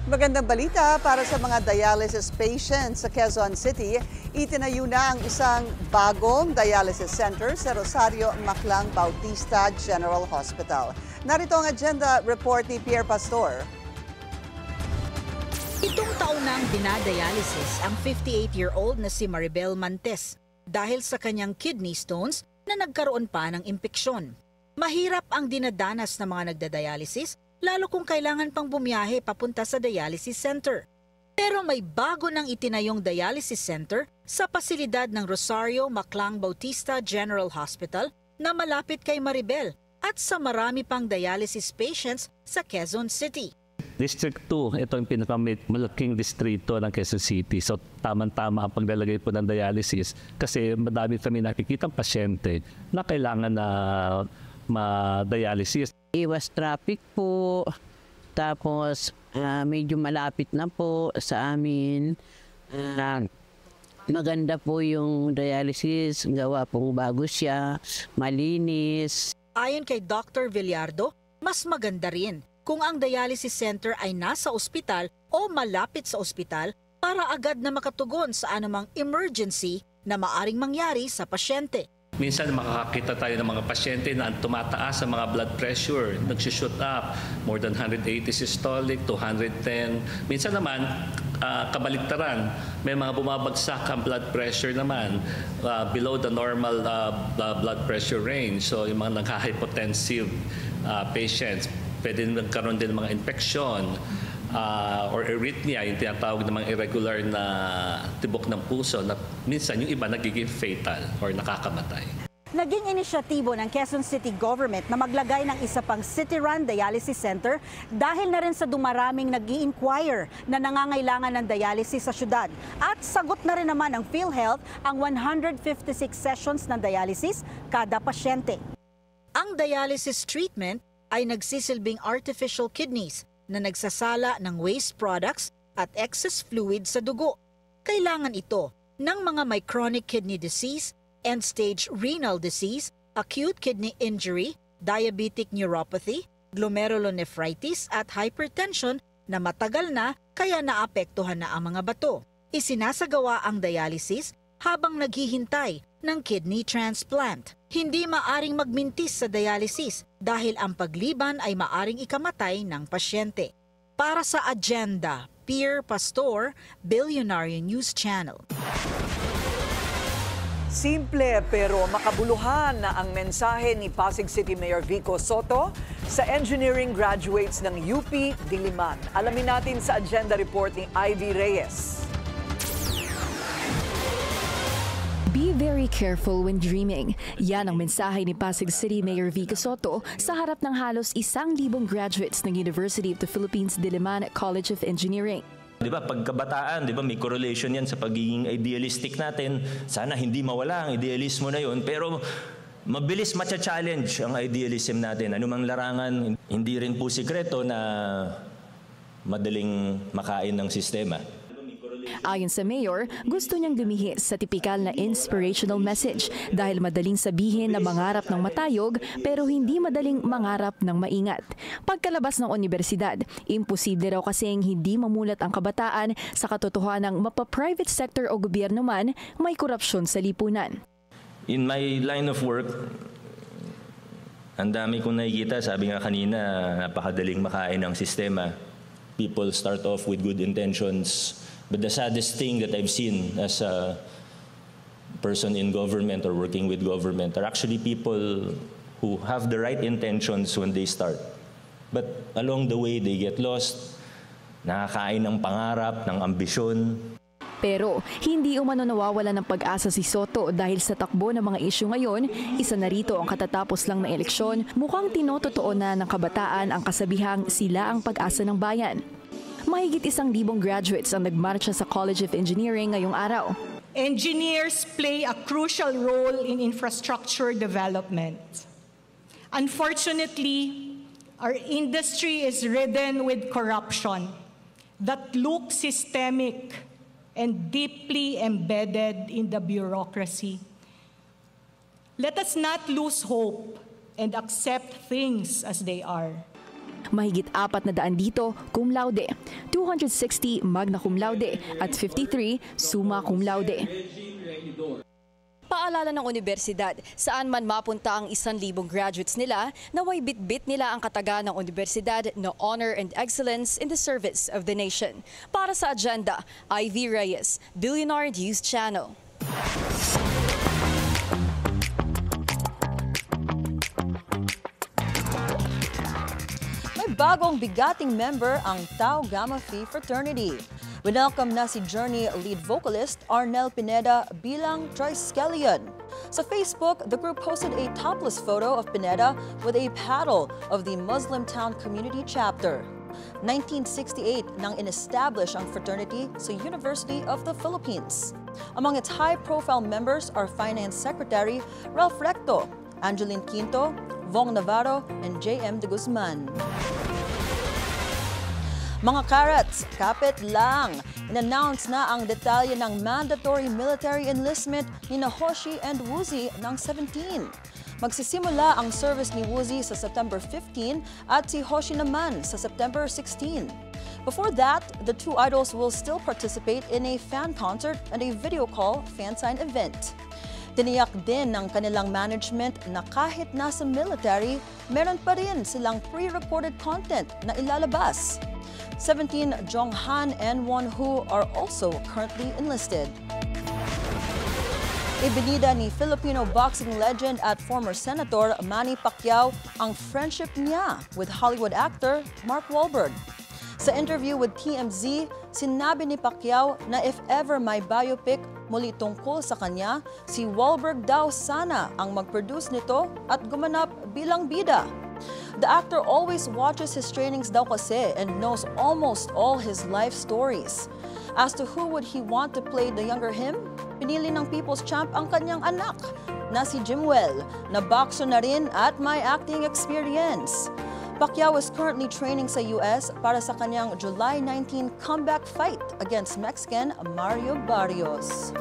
[SPEAKER 5] Magandang balita para sa mga dialysis patients sa Quezon City. Itinayo na ang isang bagong dialysis center sa Rosario Maclang Bautista General Hospital. Narito ang agenda report ni Pierre Pastor.
[SPEAKER 12] Itong taon nang dinadialysis ang 58-year-old na si Maribel Mantes dahil sa kanyang kidney stones na nagkaroon pa ng impeksyon. Mahirap ang dinadanas ng mga nagdadialysis lalo kung kailangan pang bumiyahe papunta sa dialysis center. Pero may bago nang itinayong dialysis center sa pasilidad ng Rosario Maclang Bautista General Hospital na malapit kay Maribel at sa marami pang dialysis patients sa Quezon City.
[SPEAKER 16] District 2, ito ang pinakamalaking distrito ng Quezon City. So tamang-tama ang paglalagay po ng dialysis kasi madami kami nakikitang pasyente na kailangan na ma-dialysis.
[SPEAKER 18] Iwas traffic po, tapos medyo malapit na po sa amin. Maganda po yung dialysis, gawa pong bago siya, malinis.
[SPEAKER 12] Ayon kay Dr. Villardo, mas maganda rin kung ang dialysis center ay nasa ospital o malapit sa ospital para agad na makatugon sa anumang emergency na maaring mangyari sa pasyente.
[SPEAKER 23] Minsan makakakita tayo ng mga pasyente na tumataas ang mga blood pressure, nagsushoot up, more than 180 systolic, 210. Minsan naman, kabaliktaran, may mga bumabagsak ang blood pressure naman below the normal blood pressure range. So yung mga nagka-hypotensive patients, pwede nagkaroon din ng mga infection or arrhythmia, yung tinatawag ng mga irregular na tibok ng puso na minsan yung iba nagiging fatal or nakakamatay.
[SPEAKER 12] Naging inisyatibo ng Quezon City Government na maglagay ng isa pang city-run dialysis center dahil na rin sa dumaraming nag-i-inquire na nangangailangan ng dialysis sa syudad. At sagot na rin naman ng PhilHealth ang 156 sessions ng dialysis kada pasyente. Ang dialysis treatment ay nagsisilbing artificial kidneys na nagsasala ng waste products at excess fluid sa dugo. Kailangan ito ng mga may chronic kidney disease, end-stage renal disease, acute kidney injury, diabetic neuropathy, glomerulonephritis at hypertension na matagal na kaya naapektuhan na ang mga bato. Isinasagawa ang dialysis habang naghihintay ng kidney transplant. Hindi maaring magmintis sa dialysis dahil ang pagliban ay maaring ikamatay ng pasyente. Para sa agenda, Pierre Pastor, Billionaire News Channel.
[SPEAKER 3] Simple pero makabuluhan na ang mensahe ni Pasig City Mayor Vico Soto sa engineering graduates ng UP Diliman. Alamin natin sa agenda report ni Ivy Reyes.
[SPEAKER 21] Be very careful when dreaming. Yan ang mensahe ni Pasig City Mayor Vico Soto sa harap ng halos 1,000 graduates ng University of the Philippines Diliman College of Engineering.
[SPEAKER 19] Di ba, pagkabataan, di ba, may correlation yan sa pagiging idealistic natin. Sana hindi mawala ang idealismo na yun, pero mabilis matcha-challenge ang idealism natin. Anumang larangan, hindi rin po sikreto na madaling makain ng sistema.
[SPEAKER 21] Ayon sa mayor, gusto niyang lumihis sa tipikal na inspirational message dahil madaling sabihin na mangarap ng matayog pero hindi madaling mangarap ng maingat. Pagkalabas ng universidad, imposible raw kasing hindi mamulat ang kabataan sa katotohanang mapa-private sector o gobyerno man may korupsyon sa lipunan.
[SPEAKER 19] In my line of work, ang dami kong nakikita, sabi nga kanina, napakadaling makain ng sistema. People start off with good intentions. But the saddest thing that I've seen as a person in government or working with government are actually people who have the right intentions when they start. But along the way, they get lost, nakakain ng pangarap, ng ambisyon.
[SPEAKER 21] Pero hindi umano nawawala ng pag-asa si Soto dahil sa takbo ng mga isyu ngayon, isa na rito ang katatapos lang na eleksyon, mukhang tinototoo na ng kabataan ang kasabihang sila ang pag-asa ng bayan. Mahigit 1,000 graduates ang nagmarcha sa College of Engineering ngayong araw.
[SPEAKER 2] Engineers play a crucial role in infrastructure development. Unfortunately, our industry is ridden with corruption that looks systemic and deeply embedded in the bureaucracy. Let us not lose hope and accept things as they are.
[SPEAKER 21] Mahigit 400 dito cum laude, 260 magna cum laude at 53 summa cum laude. Paalala ng universidad, saan man mapunta ang 1,000 graduates nila, naway bitbit nila ang kataga ng universidad na honor and excellence in the service of the nation. Para sa agenda, Ivy Reyes, Billionaire News Channel. May bagong bigating member ang Tau Gamma Phi Fraternity. Welcome na si Journey lead vocalist Arnel Pineda bilang Triskelion. Sa Facebook, the group posted a topless photo of Pineda with a paddle of the Muslim Town Community Chapter. 1968 nang in-establish ang fraternity sa University of the Philippines. Among its high-profile members are Finance Secretary Ralph Recto, Angeline Quinto, Vong Navarro, and J.M. de Guzman. Mga karats, kapit lang. In-announce na ang detalye ng mandatory military enlistment ni Hoshi and Woozi ng 17. Magsisimula ang service ni Woozi sa September 15 at si Hoshi naman sa September 16. Before that, the two idols will still participate in a fan concert and a video call fan sign event. Tiniyak din ng kanilang management na kahit nasa military, meron pa rin silang pre-recorded content na ilalabas. 17 Jonghan and Wonho are also currently enlisted. Ibinida ni Filipino boxing legend at former Senator Manny Pacquiao ang friendship niya with Hollywood actor Mark Wahlberg. Sa interview with TMZ, sinabi ni Pacquiao na if ever may biopic muli tungkol sa kanya, si Wahlberg daw sana ang mag-produce nito at gumanap bilang bida. The actor always watches his trainings daw kasi and knows almost all his life stories. As to who would he want to play the younger him, pinili ng People's Champ ang kanyang anak na si Jimwell, na boxer na rin at may acting experience. Pacquiao is currently training sa US para sa kanyang July 19 comeback fight against Mexican Mario Barrios.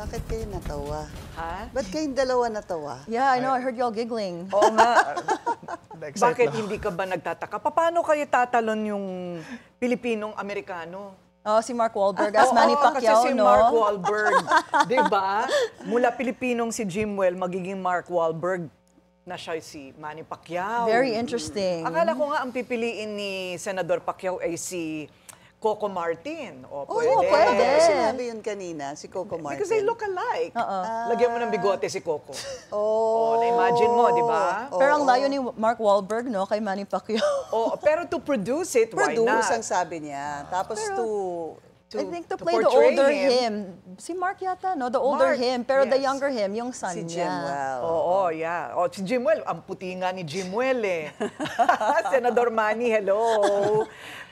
[SPEAKER 5] Bakit kayo natawa? Ha? Ba't kayong dalawa natawa?
[SPEAKER 1] Yeah, I know. I heard y'all giggling.
[SPEAKER 3] Oo nga. Bakit hindi ka ba nagtataka? Paano kayo tatalon yung Pilipinong-Amerikano?
[SPEAKER 1] Oh, si Mark Wahlberg as Manny Pacquiao,
[SPEAKER 3] kasi si
[SPEAKER 1] no?
[SPEAKER 3] Mark Wahlberg, di ba? Mula Pilipinong si Jimwell, magiging Mark Wahlberg na siya si Manny Pacquiao.
[SPEAKER 1] Very interesting.
[SPEAKER 3] Akala ko nga ang pipiliin ni Senador Pacquiao ay si Coco Martin. O, pwede.
[SPEAKER 5] Oo, pwede. Sinabi yun kanina, si Coco Martin.
[SPEAKER 3] Because they look alike. Lagyan mo ng bigote si Coco. Oh, na-imagine mo, di ba?
[SPEAKER 1] Pero ang layo ni Mark Wahlberg, no, kay Manny Pacquiao.
[SPEAKER 3] Pero to produce it, why not?
[SPEAKER 5] Produce ang sabi niya. Tapos
[SPEAKER 1] I think to play the older him. Si Mark yata, no? The older him. Pero the younger him, yung son
[SPEAKER 5] si
[SPEAKER 1] niya.
[SPEAKER 5] Jimwell.
[SPEAKER 3] Oo, yeah. Si Jimwell, ang puti nga ni Jimwell eh. Senador Manny, hello.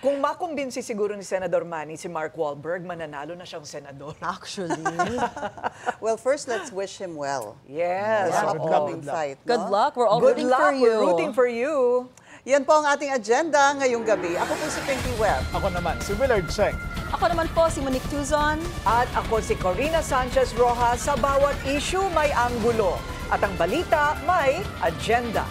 [SPEAKER 3] Kung makumbinsi siguro ni Senador Manny si Mark Wahlberg, mananalo na siyang senador.
[SPEAKER 1] Actually.
[SPEAKER 5] Well, first, let's wish him well.
[SPEAKER 3] Yes.
[SPEAKER 5] Sa upcoming fight.
[SPEAKER 1] Good luck. We're all rooting for you.
[SPEAKER 3] We're rooting for you.
[SPEAKER 5] Yan po ang ating agenda ngayong gabi. Ako po si Pinky Webb.
[SPEAKER 4] Ako naman, si Willard Cheng.
[SPEAKER 1] Ako naman po si Monique Tuzon.
[SPEAKER 3] At ako si Corina Sanchez Rojas. Sa bawat issue may anggulo. At ang balita may agenda.